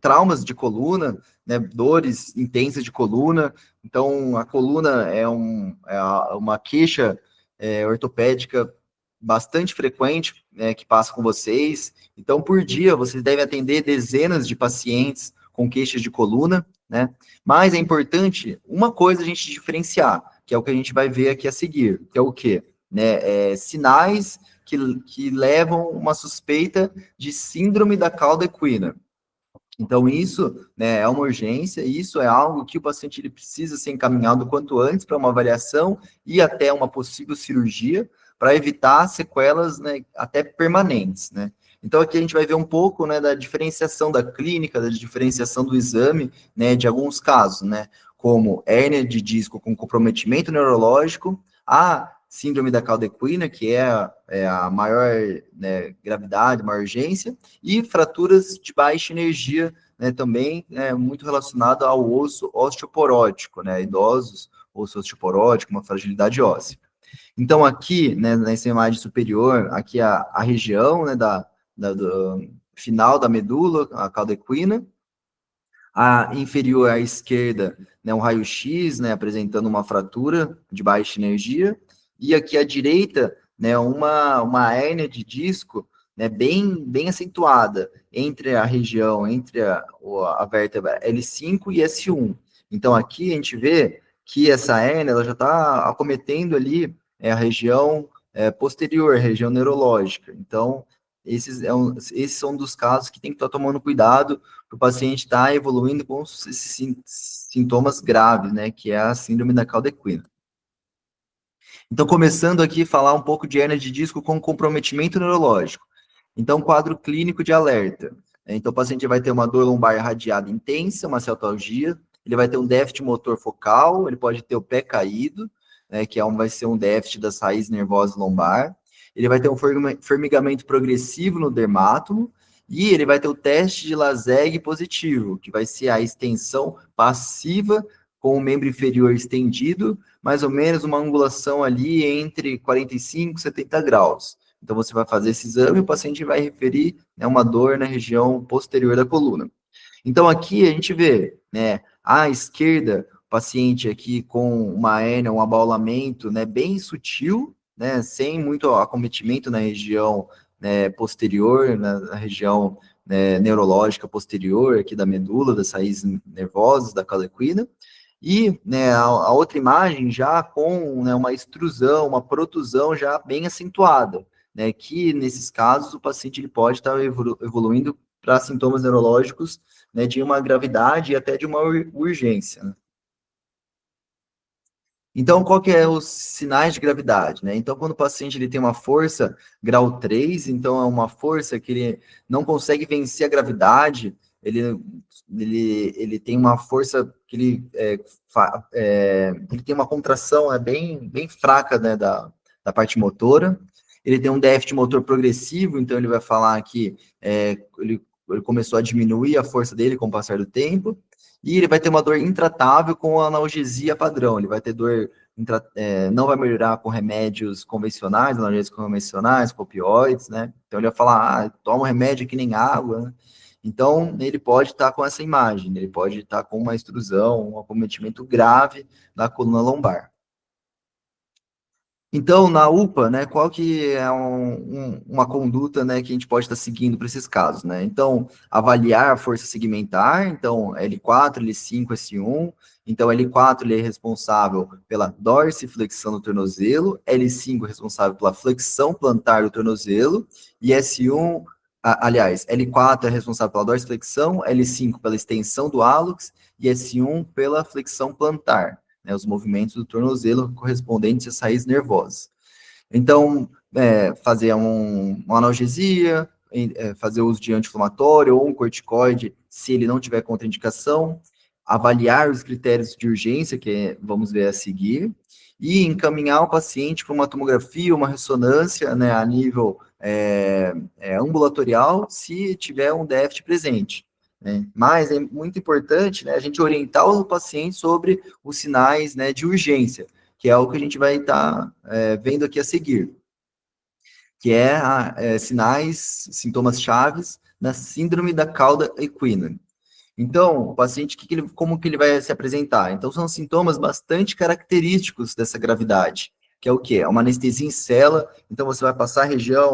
traumas de coluna, né, dores intensas de coluna. Então, a coluna é uma queixa ortopédica bastante frequente, né, que passa com vocês. Então, por dia, vocês devem atender dezenas de pacientes com queixas de coluna, né? Mas é importante uma coisa a gente diferenciar, que é o que a gente vai ver aqui a seguir, que é o quê? Né? Sinais que levam uma suspeita de síndrome da cauda equina. Então, isso, né, é uma urgência, isso é algo que o paciente ele precisa ser encaminhado quanto antes para uma avaliação e até uma possível cirurgia, para evitar sequelas, né, até permanentes, né? Então, aqui a gente vai ver um pouco, né, da diferenciação da clínica, da diferenciação do exame, né, de alguns casos, né, como hérnia de disco com comprometimento neurológico, a síndrome da cauda equina, que é a maior, né, gravidade, maior urgência, e fraturas de baixa energia, né, também muito relacionado ao osso osteoporótico, né, idosos, osso osteoporótico, uma fragilidade óssea. Então, aqui, né, nessa imagem superior, aqui a região, né, do final da medula, a cauda equina, a inferior à esquerda, né, um raio-x, né, apresentando uma fratura de baixa energia, e aqui à direita, né, uma hérnia de disco, né, bem acentuada entre a região, entre a vértebra L5 e S1. Então, aqui a gente vê que essa hérnia ela já está acometendo ali a região posterior, a região neurológica. Então, esses são dos casos que tem que estar tomando cuidado para o paciente estar evoluindo com esses sintomas graves, né, que é a síndrome da cauda equina. Então, começando aqui a falar um pouco de hérnia de disco com comprometimento neurológico. Então, quadro clínico de alerta. Então, o paciente vai ter uma dor lombar irradiada intensa, uma cialtalgia, ele vai ter um déficit motor focal, ele pode ter o pé caído, né, que vai ser um déficit das raízes nervosas lombar, ele vai ter um formigamento progressivo no dermátomo, e ele vai ter o teste de Laseg positivo, que vai ser a extensão passiva com o membro inferior estendido, mais ou menos uma angulação ali entre 45 e 70 graus. Então, você vai fazer esse exame e o paciente vai referir, né, uma dor na região posterior da coluna. Então, aqui a gente vê, né, à esquerda, o paciente aqui com uma hérnia, um abaulamento, né, bem sutil, né, sem muito acometimento na região, né, posterior, na região, né, neurológica posterior aqui da medula, das raízes nervosas, da cauda-equina. E, né, a outra imagem já com, né, uma extrusão, uma protusão já bem acentuada, né, que nesses casos o paciente ele pode estar evoluindo para sintomas neurológicos, né, de uma gravidade e até de uma urgência, né? Então, qual que é os sinais de gravidade, né? Então, quando o paciente ele tem uma força grau 3, então é uma força que ele não consegue vencer a gravidade, ele tem uma força que ele tem uma contração bem fraca, né, da parte motora, ele tem um déficit motor progressivo, então ele vai falar que ele começou a diminuir a força dele com o passar do tempo, e ele vai ter uma dor intratável com analgesia padrão, ele vai ter dor, não vai melhorar com remédios convencionais, analgésicos convencionais, com opioides, né? Então ele vai falar, toma um remédio que nem água, né? Então ele pode estar com essa imagem, ele pode estar com uma extrusão, um acometimento grave da coluna lombar. Então, na UPA, né, qual que é uma conduta, né, que a gente pode estar seguindo para esses casos, né? Então, avaliar a força segmentar, então, L4, L5, S1, então, L4 ele é responsável pela dorsiflexão do tornozelo, L5 é responsável pela flexão plantar do tornozelo, e S1, aliás, L4 é responsável pela dorsiflexão, L5 pela extensão do hálux, e S1 pela flexão plantar, né, os movimentos do tornozelo correspondentes às raízes nervosas. Então, fazer uma analgesia, fazer uso de anti-inflamatório ou um corticoide, se ele não tiver contraindicação, avaliar os critérios de urgência, que vamos ver a seguir, e encaminhar o paciente para uma tomografia, uma ressonância, né, a nível ambulatorial, se tiver um déficit presente. Né? Mas é muito importante, né, a gente orientar o paciente sobre os sinais, né, de urgência, que é o que a gente vai estar vendo aqui a seguir, que sinais, sintomas chaves na síndrome da cauda equina. Então, o paciente, como que ele vai se apresentar? Então, são sintomas bastante característicos dessa gravidade, que é o quê? É uma anestesia em cela, então você vai passar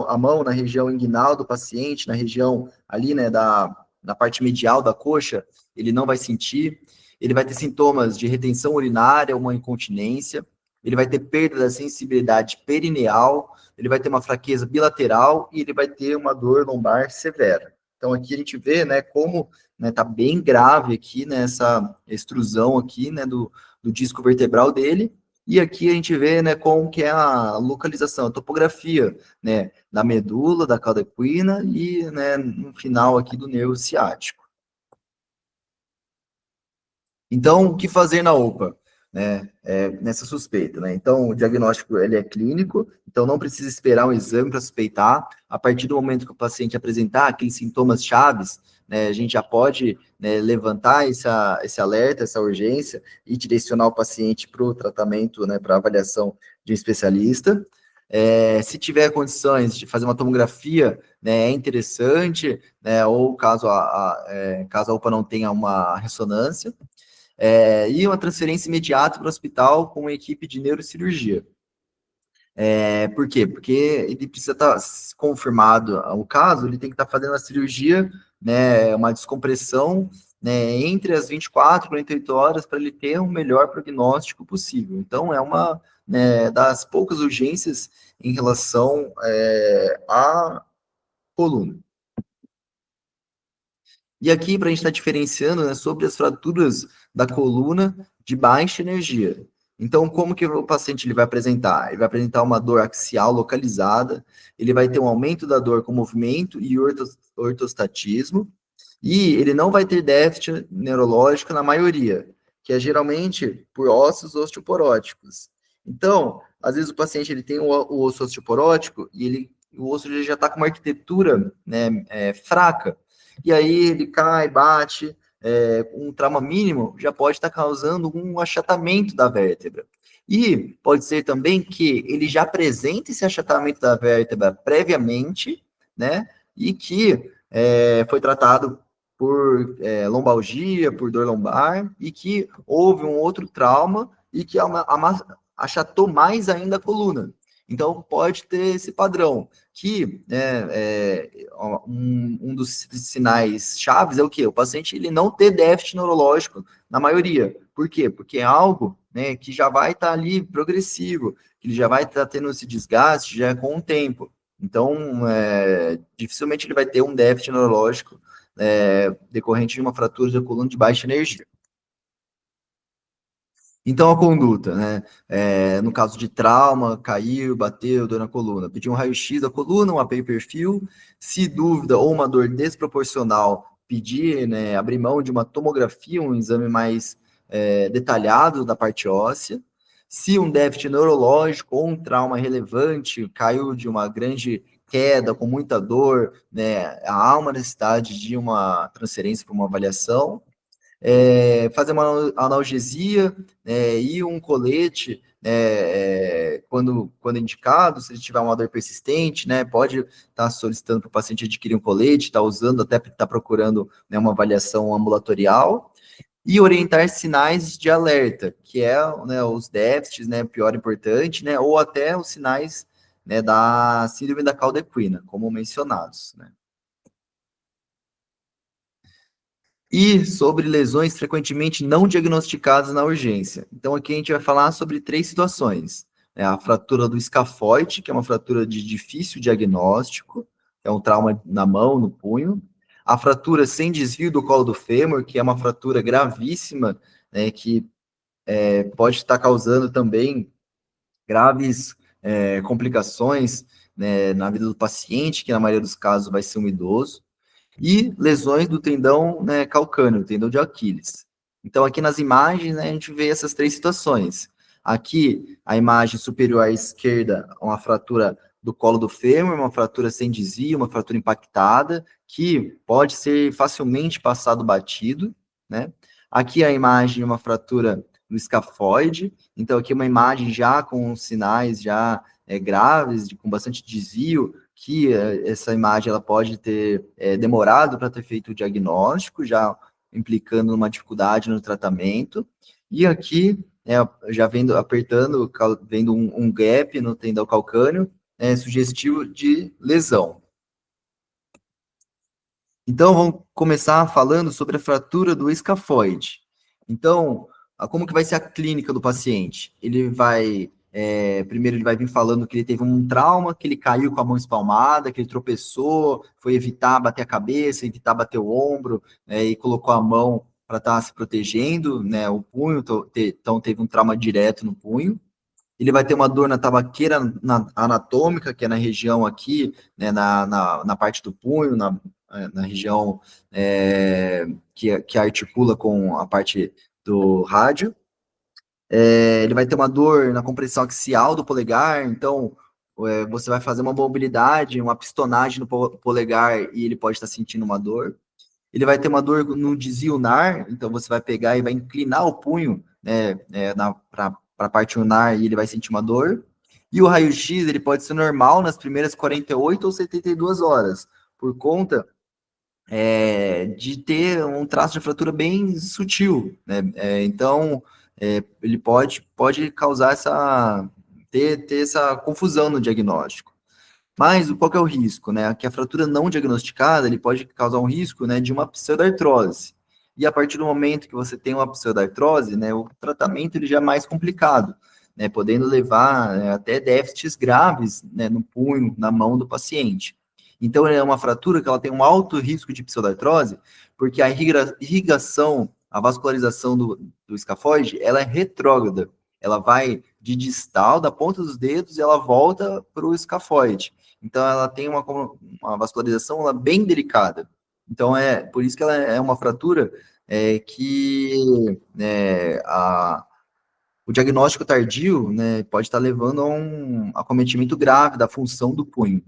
a mão na região inguinal do paciente, na região ali, né, na parte medial da coxa, ele não vai sentir, ele vai ter sintomas de retenção urinária, uma incontinência, ele vai ter perda da sensibilidade perineal, ele vai ter uma fraqueza bilateral e ele vai ter uma dor lombar severa. Então, aqui a gente vê, né, como, né, tá bem grave aqui, né, essa extrusão aqui, né, do disco vertebral dele, e aqui a gente vê, né, como que é a localização, a topografia, né, da medula, da cauda equina e, né, no final aqui do nervo ciático. Então, o que fazer na UPA? Né, nessa suspeita, né? Então, o diagnóstico ele é clínico, então não precisa esperar um exame para suspeitar. A partir do momento que o paciente apresentar aqueles sintomas chaves, né, a gente já pode, né, levantar esse alerta, essa urgência e direcionar o paciente para o tratamento, né, para avaliação de um especialista. Se tiver condições de fazer uma tomografia, né, é interessante, né, ou caso a UPA não tenha uma ressonância. E uma transferência imediata para o hospital com uma equipe de neurocirurgia. Por quê? Porque ele precisa estar confirmado o caso, ele tem que estar fazendo a cirurgia, né, uma descompressão, né, entre as 24 e 48 horas para ele ter o melhor prognóstico possível. Então, é uma, né, das poucas urgências em relação à coluna. E aqui, para a gente estar diferenciando, né, sobre as fraturas da coluna de baixa energia. Então, como que o paciente ele vai apresentar? Ele vai apresentar uma dor axial localizada, ele vai ter um aumento da dor com movimento e ortostatismo, E ele não vai ter déficit neurológico na maioria, que é geralmente por ossos osteoporóticos. Então, às vezes o paciente ele tem o osso osteoporótico e o osso ele já está com uma arquitetura, né, fraca. E aí ele cai, bate, um trauma mínimo já pode estar causando um achatamento da vértebra. E pode ser também que ele já apresente esse achatamento da vértebra previamente, né? E que foi tratado por lombalgia, por dor lombar, e que houve um outro trauma e que achatou mais ainda a coluna. Então, pode ter esse padrão, que um dos sinais chaves é o quê? O paciente ele não ter déficit neurológico na maioria. Por quê? Porque é algo, né, que já vai estar ali progressivo, que ele já vai estar tendo esse desgaste já com o tempo. Então, dificilmente ele vai ter um déficit neurológico decorrente de uma fratura da coluna de baixa energia. Então, a conduta, né? No caso de trauma, caiu, bateu, dor na coluna, pedir um raio-x da coluna, um API perfil, se dúvida ou uma dor desproporcional, pedir, né, abrir mão de uma tomografia, um exame mais detalhado da parte óssea. Se um déficit neurológico ou um trauma relevante, caiu de uma grande queda, com muita dor, né, há uma necessidade de uma transferência para uma avaliação. Fazer uma analgesia e um colete quando indicado, se ele tiver uma dor persistente, né, pode estar solicitando para o paciente adquirir um colete, está usando, até está procurando, né, uma avaliação ambulatorial, e orientar sinais de alerta, que é, né, os déficits, né, pior importante, né, ou até os sinais, né, da síndrome da cauda equina, como mencionados, né. E sobre lesões frequentemente não diagnosticadas na urgência. Então, aqui a gente vai falar sobre 3 situações. A fratura do escafoide, que é uma fratura de difícil diagnóstico, é um trauma na mão, no punho. A fratura sem desvio do colo do fêmur, que é uma fratura gravíssima, né, que pode estar causando também graves complicações, né, na vida do paciente, que na maioria dos casos vai ser um idoso, e lesões do tendão, né, calcâneo, tendão de Aquiles. Então, aqui nas imagens, né, a gente vê essas 3 situações. Aqui, a imagem superior à esquerda, uma fratura do colo do fêmur, uma fratura sem desvio, uma fratura impactada, que pode ser facilmente passado batido, né? Aqui a imagem, uma fratura no escafoide, então aqui uma imagem já com sinais já graves, com bastante desvio, que essa imagem ela pode ter demorado para ter feito o diagnóstico, já implicando numa dificuldade no tratamento. E aqui, já vendo, apertando, vendo um gap no tendão calcâneo, sugestivo de lesão. Então, vamos começar falando sobre a fratura do escafoide. Então, como que vai ser a clínica do paciente? Ele vai, primeiro ele vai vir falando que ele teve um trauma, que ele caiu com a mão espalmada, que ele tropeçou, foi evitar bater a cabeça, evitar bater o ombro, e colocou a mão para estar se protegendo, né, o punho, então teve um trauma direto no punho. Ele vai ter uma dor na tabaqueira anatômica, que é na região aqui, né, na parte do punho, na região que articula com a parte do rádio. Ele vai ter uma dor na compressão axial do polegar, então você vai fazer uma mobilidade, uma pistonagem no polegar e ele pode estar sentindo uma dor. Ele vai ter uma dor no desvio ulnar, então você vai pegar e vai inclinar o punho, né, para a parte ulnar e ele vai sentir uma dor. E o raio-x ele pode ser normal nas primeiras 48 ou 72 horas, por conta de ter um traço de fratura bem sutil, né? Então, ele pode causar ter essa confusão no diagnóstico. Mas qual que é o risco, né? Que a fratura não diagnosticada, ele pode causar um risco, né, de uma pseudartrose. E a partir do momento que você tem uma pseudartrose, né, o tratamento ele já é mais complicado, né, podendo levar até déficits graves, né, no punho, na mão do paciente. Então, é uma fratura que ela tem um alto risco de pseudartrose, porque a irrigação, a vascularização do escafoide, ela é retrógrada. Ela vai de distal, da ponta dos dedos, e ela volta para o escafoide. Então, ela tem uma vascularização bem delicada. Então, por isso que ela é uma fratura que o diagnóstico tardio, né, pode estar levando a um acometimento grave da função do punho.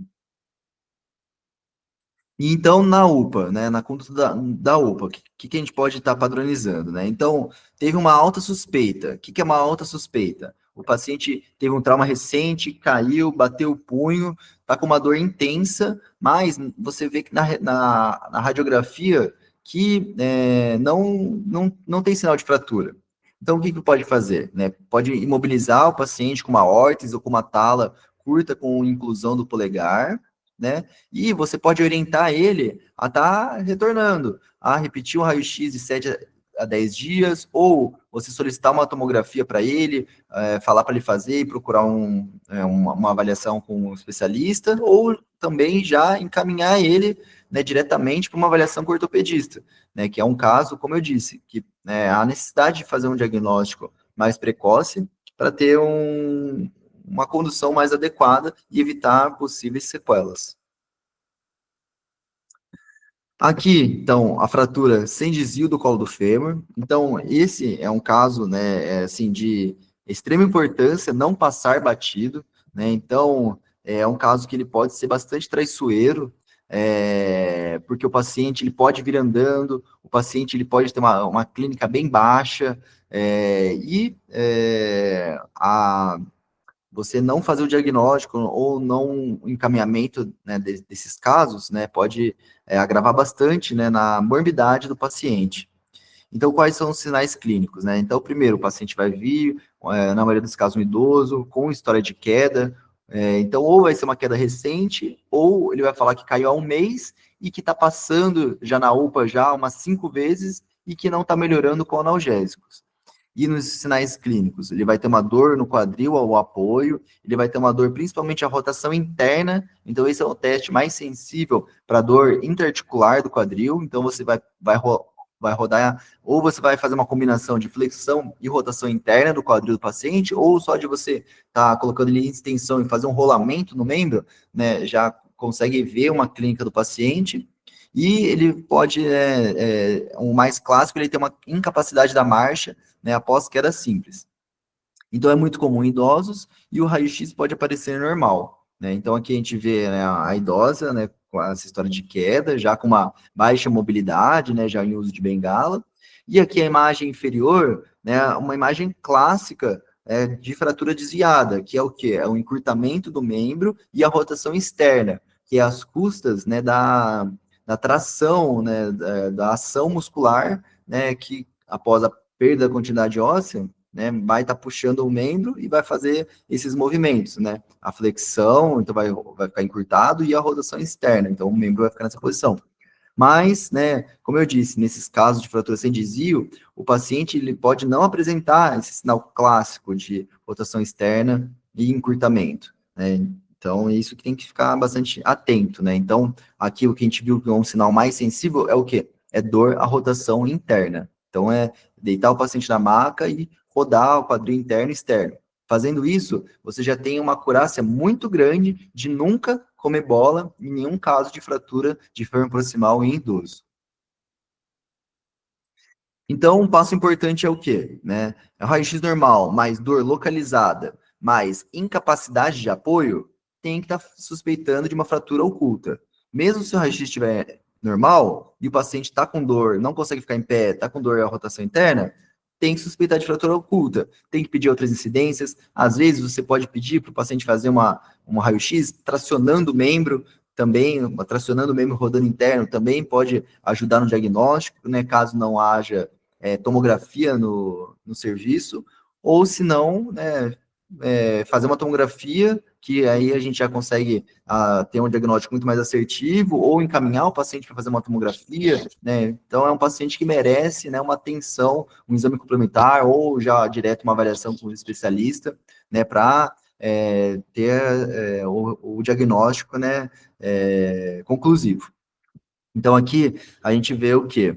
E então, na UPA, né, na conduta da UPA, o que a gente pode estar padronizando, né? Então, teve uma alta suspeita. O que é uma alta suspeita? O paciente teve um trauma recente, caiu, bateu o punho, está com uma dor intensa, mas você vê que na radiografia que não tem sinal de fratura. Então, o que pode fazer? Né? Pode imobilizar o paciente com uma órtese ou com uma tala curta com inclusão do polegar, né? E você pode orientar ele a estar retornando, a repetir um raio-x de 7 a 10 dias, ou você solicitar uma tomografia para ele, falar para ele fazer e procurar uma avaliação com um especialista, ou também já encaminhar ele, né, diretamente para uma avaliação com o ortopedista, né, que é um caso, como eu disse, que há necessidade de fazer um diagnóstico mais precoce para ter uma condução mais adequada e evitar possíveis sequelas. Aqui, então, a fratura sem desvio do colo do fêmur. Então, esse é um caso, né, assim, de extrema importância, não passar batido, né? Então, é um caso que ele pode ser bastante traiçoeiro, porque o paciente ele pode vir andando, o paciente ele pode ter uma clínica bem baixa, você não fazer o diagnóstico ou não o encaminhamento, né, desses casos, né, pode agravar bastante, né, na morbidade do paciente. Então, quais são os sinais clínicos, né? Então, primeiro, o paciente vai vir, na maioria dos casos, um idoso, com história de queda. Então, ou vai ser uma queda recente, ou ele vai falar que caiu há um mês e que está passando já na UPA já umas 5 vezes e que não está melhorando com analgésicos. E nos sinais clínicos, ele vai ter uma dor no quadril ao apoio, ele vai ter uma dor principalmente à rotação interna, então esse é o teste mais sensível para a dor interarticular do quadril, então você vai rodar, ou você vai fazer uma combinação de flexão e rotação interna do quadril do paciente, ou só de você estar colocando ele em extensão e fazer um rolamento no membro, né, já consegue ver uma clínica do paciente. E ele pode, o mais clássico, ele tem uma incapacidade da marcha, né, após queda simples. Então, é muito comum em idosos e o raio-x pode aparecer normal, né? Então, aqui a gente vê, né, a idosa, né, com essa história de queda, já com uma baixa mobilidade, né, já em uso de bengala. E aqui a imagem inferior, né, uma imagem clássica de fratura desviada, que é o quê? É o encurtamento do membro e a rotação externa, que é as custas, né, da tração, né, da ação muscular, né, que após a perda da continuidade óssea, né, vai estar puxando o membro e vai fazer esses movimentos, né, a flexão, então vai ficar encurtado, e a rotação externa, então o membro vai ficar nessa posição. Mas, né, como eu disse, nesses casos de fratura sem desvio, o paciente ele pode não apresentar esse sinal clássico de rotação externa e encurtamento, né? Então, é isso que tem que ficar bastante atento, né? Então, aqui o que a gente viu que é um sinal mais sensível é o quê? É dor à rotação interna. Então, é deitar o paciente na maca e rodar o quadril interno e externo. Fazendo isso, você já tem uma acurácia muito grande de nunca comer bola em nenhum caso de fratura de fêmur proximal em idoso. Então, um passo importante é o quê? Né? É o raio-x normal, mais dor localizada, mais incapacidade de apoio, tem que estar suspeitando de uma fratura oculta. Mesmo se o raio-x estiver normal e o paciente está com dor, não consegue ficar em pé, está com dor à rotação interna, tem que suspeitar de fratura oculta. Tem que pedir outras incidências. Às vezes, você pode pedir para o paciente fazer um raio-x tracionando o membro, também, tracionando o membro rodando interno, também pode ajudar no diagnóstico, né, caso não haja tomografia no serviço, ou se não, né, fazer uma tomografia, que aí a gente já consegue ter um diagnóstico muito mais assertivo, ou encaminhar o paciente para fazer uma tomografia, né? Então, é um paciente que merece, né, uma atenção, um exame complementar, ou já direto uma avaliação com um especialista, né, para ter o diagnóstico, né, conclusivo. Então, aqui a gente vê o quê?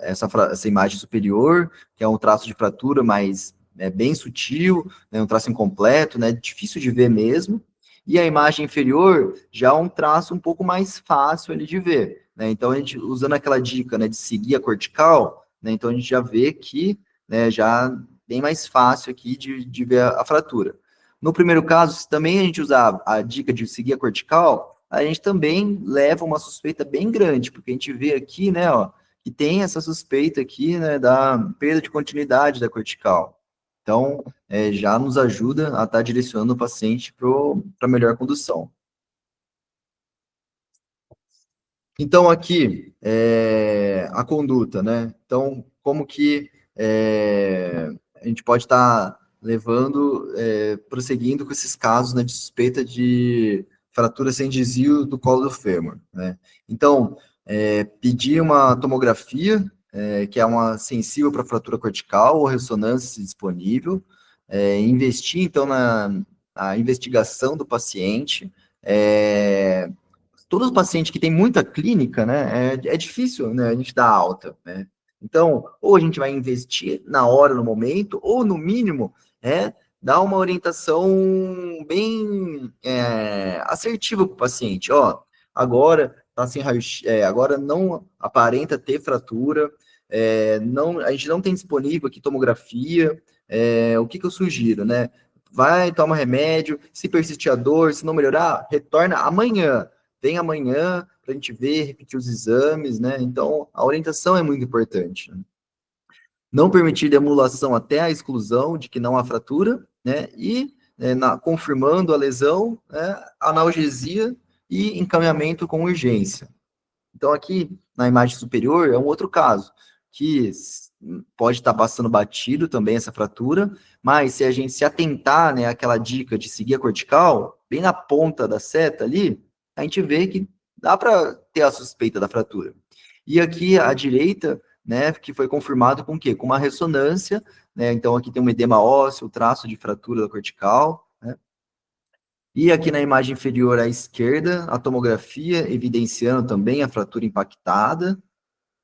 Essa imagem superior, que é um traço de fratura, mas bem sutil, né, um traço incompleto, né, difícil de ver mesmo. E a imagem inferior já é um traço um pouco mais fácil ali de ver, né? Então, a gente, usando aquela dica, né, de seguir a cortical, né, então a gente já vê que, né, já bem mais fácil aqui de ver a fratura. No primeiro caso, se também a gente usar a dica de seguir a cortical, a gente também leva uma suspeita bem grande, porque a gente vê aqui, né, ó, que tem essa suspeita aqui, né, da perda de continuidade da cortical. Então, já nos ajuda a estar direcionando o paciente para melhor condução. Então, aqui, a conduta, né? Então, como que a gente pode estar levando, prosseguindo com esses casos, né, de suspeita de fratura sem desvio do colo do fêmur, né? Então, pedir uma tomografia, que é uma sensível para fratura cortical ou ressonância disponível, investir, então, na investigação do paciente, todos os pacientes que têm muita clínica, né, é difícil, né, a gente dar alta, né? Então, ou a gente vai investir na hora, no momento, ou no mínimo, dar uma orientação bem assertiva para o paciente. Ó, agora tá sem raio, agora não aparenta ter fratura, não, a gente não tem disponível aqui tomografia. O que eu sugiro, né? Vai, toma remédio, se persistir a dor, se não melhorar, retorna amanhã. Vem amanhã para a gente ver, repetir os exames, né? Então, a orientação é muito importante, né? Não permitir demulação até a exclusão de que não há fratura, né? E confirmando a lesão, né, analgesia e encaminhamento com urgência. Então, aqui na imagem superior é um outro caso, que pode estar passando batido também essa fratura, mas se a gente se atentar, né, àquela dica de seguir a cortical, bem na ponta da seta ali, a gente vê que dá para ter a suspeita da fratura. E aqui à direita, né, que foi confirmado com o quê? Com uma ressonância, né, então aqui tem um edema ósseo, traço de fratura da cortical, né? E aqui na imagem inferior à esquerda, a tomografia evidenciando também a fratura impactada.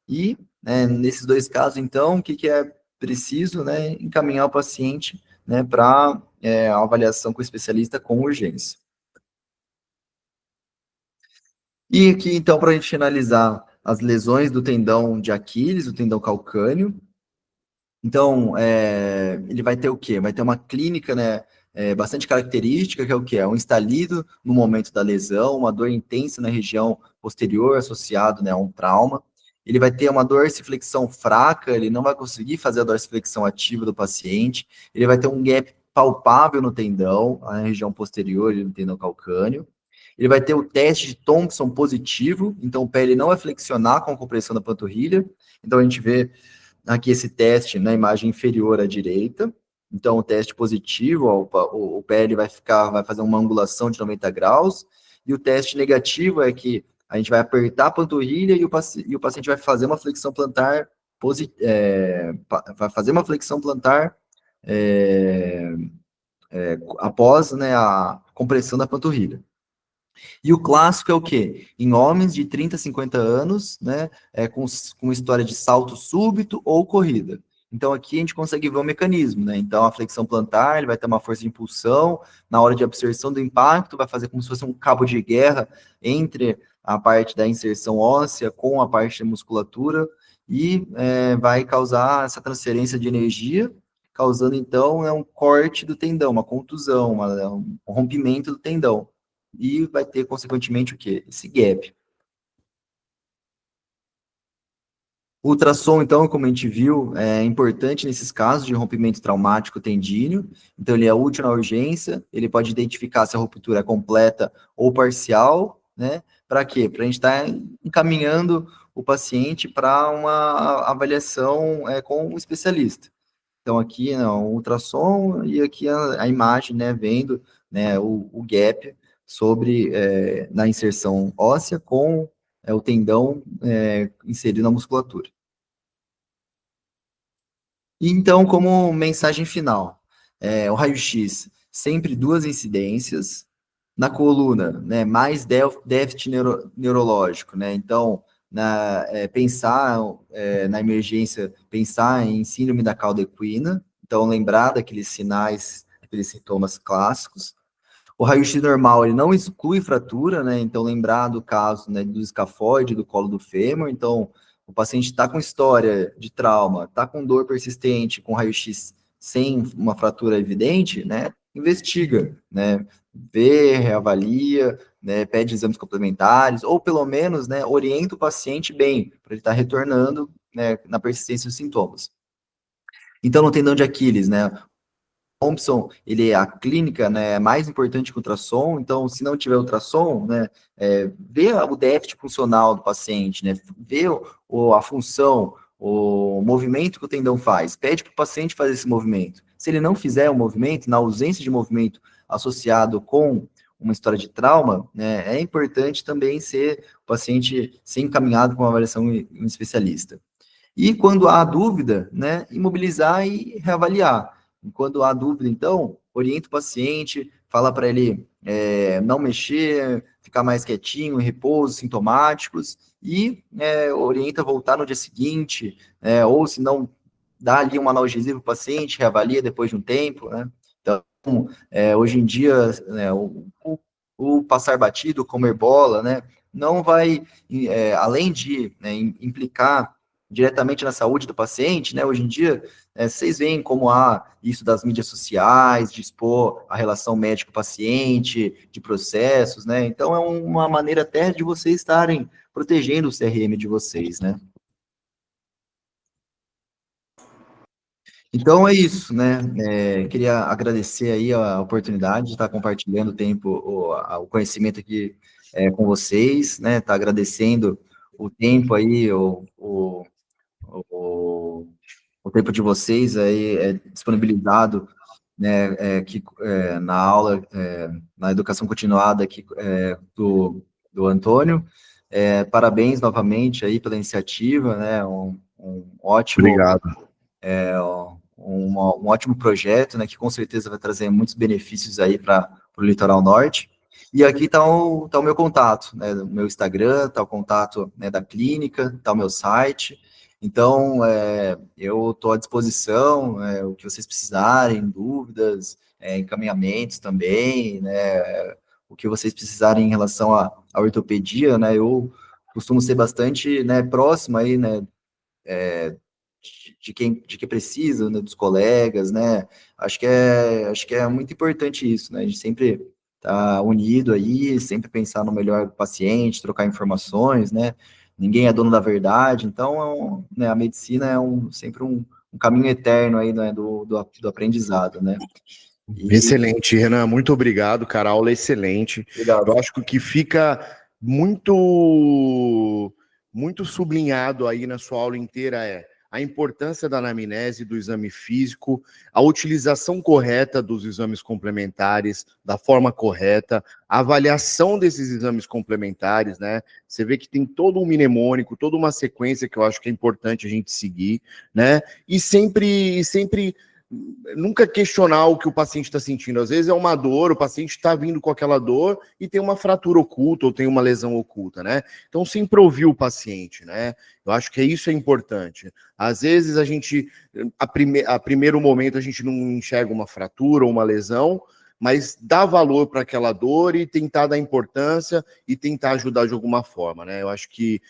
E, né, nesses dois casos, então, o que é preciso, né, encaminhar o paciente, né, para a avaliação com o especialista com urgência. E aqui, então, para a gente finalizar, as lesões do tendão de Aquiles, o tendão calcâneo. Então, ele vai ter o quê? Vai ter uma clínica, né, bastante característica, que é o quê? É um estalido no momento da lesão, uma dor intensa na região posterior associado, né, a um trauma. Ele vai ter uma dorsiflexão fraca, ele não vai conseguir fazer a dorsiflexão ativa do paciente. Ele vai ter um gap palpável no tendão, na região posterior do tendão calcâneo. Ele vai ter o teste de Thompson positivo, então o pé ele não vai flexionar com a compressão da panturrilha. Então a gente vê aqui esse teste na imagem inferior à direita. Então, o teste positivo, ó, o pé ele vai fazer uma angulação de 90 graus, e o teste negativo é que a gente vai apertar a panturrilha e o paciente vai fazer uma flexão plantar, após, né, a compressão da panturrilha. E o clássico é o quê? Em homens de 30 a 50 anos, né, com história de salto súbito ou corrida. Então, aqui a gente consegue ver o mecanismo, né? Então, a flexão plantar, ele vai ter uma força de impulsão, na hora de absorção do impacto, vai fazer como se fosse um cabo de guerra entre a parte da inserção óssea com a parte da musculatura, e vai causar essa transferência de energia, causando, então, um corte do tendão, uma contusão, um rompimento do tendão. E vai ter, consequentemente, o quê? Esse gap. O ultrassom, então, como a gente viu, é importante nesses casos de rompimento traumático tendíneo. Então, ele é útil na urgência, ele pode identificar se a ruptura é completa ou parcial, né? Para quê? Para a gente estar encaminhando o paciente para uma avaliação com um especialista. Então, aqui, não, o ultrassom e aqui a imagem, né, vendo, né, o gap sobre, na inserção óssea com o tendão inserido na musculatura. E, então, como mensagem final, o raio-x, sempre duas incidências, na coluna, né, mais déficit neurológico, né, então, pensar na emergência, pensar em síndrome da cauda equina, então lembrar daqueles sinais, aqueles sintomas clássicos. O raio-x normal, ele não exclui fratura, né? Então, lembrar do caso, né, do escafoide, do colo do fêmur. Então, o paciente está com história de trauma, está com dor persistente, com raio-x sem uma fratura evidente, né? Investiga, né? Vê, reavalia, né? Pede exames complementares, ou pelo menos, né, orienta o paciente bem, para ele estar retornando, né, na persistência dos sintomas. Então, no tendão de Aquiles, né? Thompson, ele, a clínica, né, é mais importante que o ultrassom, então, se não tiver ultrassom, né, vê o déficit funcional do paciente, né, vê a função, o movimento que o tendão faz, pede para o paciente fazer esse movimento. Se ele não fizer o movimento, na ausência de movimento associado com uma história de trauma, né, é importante também o paciente ser encaminhado para uma avaliação em um especialista. E quando há dúvida, né, imobilizar e reavaliar. E quando há dúvida, então, orienta o paciente, fala para ele não mexer, ficar mais quietinho, em repouso, sintomáticos, e orienta a voltar no dia seguinte, ou se não, dá ali uma analgesia para o paciente, reavalia depois de um tempo, né? Então, hoje em dia, né, o passar batido, comer bola, né, não vai, além de, né, implicar diretamente na saúde do paciente, né? Hoje em dia, vocês veem como há isso das mídias sociais, de expor a relação médico-paciente, de processos, né? Então, é uma maneira até de vocês estarem protegendo o CRM de vocês, né? Então, é isso, né? Queria agradecer aí a oportunidade de estar compartilhando o tempo, o conhecimento aqui com vocês, né? Tá agradecendo o tempo aí, o, o tempo de vocês aí disponibilizado, né, na aula, na educação continuada aqui do Antônio. Parabéns novamente aí pela iniciativa, né, um ótimo, Obrigado. um ótimo projeto, né, que com certeza vai trazer muitos benefícios aí para o Litoral Norte. E aqui está o meu contato, né, o meu Instagram, está o contato, né, da clínica, está o meu site. Então, eu estou à disposição, o que vocês precisarem, dúvidas, encaminhamentos também, né, o que vocês precisarem em relação à ortopedia, né, eu costumo ser bastante, né, próximo aí, né, de quem precisa, né, dos colegas, né, acho que é muito importante isso, né, a gente sempre tá unido aí, sempre pensar no melhor do paciente, trocar informações, né, ninguém é dono da verdade, então, né, a medicina é sempre um caminho eterno aí, né, do aprendizado, né. E, Excelente, Renan, muito obrigado, cara, a aula é excelente. obrigado. Eu acho que o que fica muito sublinhado aí na sua aula inteira é a importância da anamnese, do exame físico, a utilização correta dos exames complementares, da forma correta, a avaliação desses exames complementares, né? Você vê que tem todo um mnemônico, toda uma sequência que eu acho que é importante a gente seguir, né? E sempre nunca questionar o que o paciente está sentindo. Às vezes é uma dor, o paciente está vindo com aquela dor e tem uma fratura oculta ou tem uma lesão oculta, né? Então sempre ouvir o paciente, né? Eu acho que isso é importante. Às vezes a primeiro momento a gente não enxerga uma fratura ou uma lesão, mas dá valor para aquela dor e tentar dar importância e tentar ajudar de alguma forma, né? Eu acho que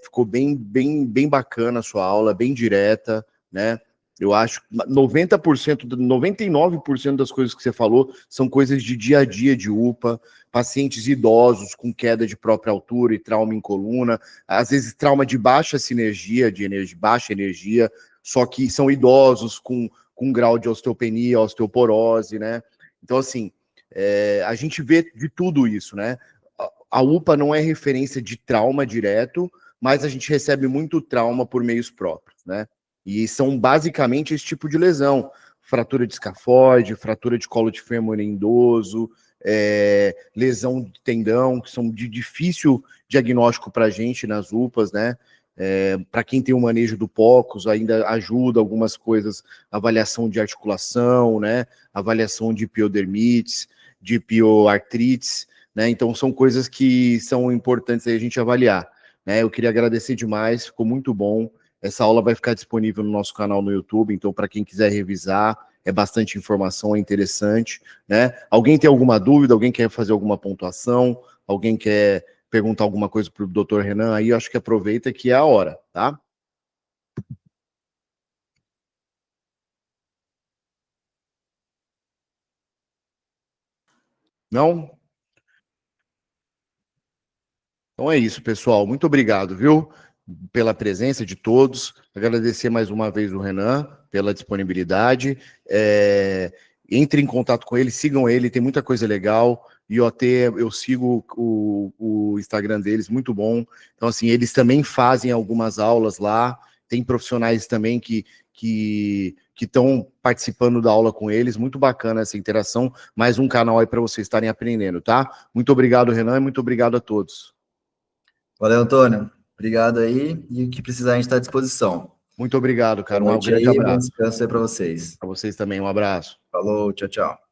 ficou bem bacana a sua aula, bem direta, né? Eu acho que 90%, 99% das coisas que você falou são coisas de dia a dia de UPA, pacientes idosos com queda de própria altura e trauma em coluna, às vezes trauma de baixa sinergia, baixa energia, só que são idosos com grau de osteopenia, osteoporose, né? Então, assim, a gente vê de tudo isso, né? A UPA não é referência de trauma direto, mas a gente recebe muito trauma por meios próprios, né? E são basicamente esse tipo de lesão: fratura de escafoide, fratura de colo de fêmur em idoso, lesão de tendão, que são de difícil diagnóstico para a gente nas UPAs, né? Para quem tem o manejo do POCUS, ainda ajuda algumas coisas, avaliação de articulação, né? Avaliação de piodermites, de pioartrites, né? Então são coisas que são importantes aí a gente avaliar, né? Eu queria agradecer demais, ficou muito bom. Essa aula vai ficar disponível no nosso canal no YouTube, então para quem quiser revisar, é bastante informação, é interessante, né? Alguém tem alguma dúvida? Alguém quer fazer alguma pontuação? Alguém quer perguntar alguma coisa para o doutor Renan? Aí eu acho que aproveita que é a hora, tá? Não? Então é isso, pessoal. Muito obrigado, viu? Pela presença de todos. Agradecer mais uma vez o Renan pela disponibilidade. Entre em contato com ele, sigam ele, tem muita coisa legal. E eu sigo o Instagram deles, muito bom. Então, assim, eles também fazem algumas aulas lá. Tem profissionais também que estão participando da aula com eles. Muito bacana essa interação. Mais um canal aí para vocês estarem aprendendo, tá? Muito obrigado, Renan, e muito obrigado a todos. Valeu, Antônio. Obrigado aí. E o que precisar, a gente está à disposição. Muito obrigado, Boa cara. Um noite grande aí, bom abraço. descanso aí para vocês. Para vocês também, um abraço. Falou, tchau, tchau.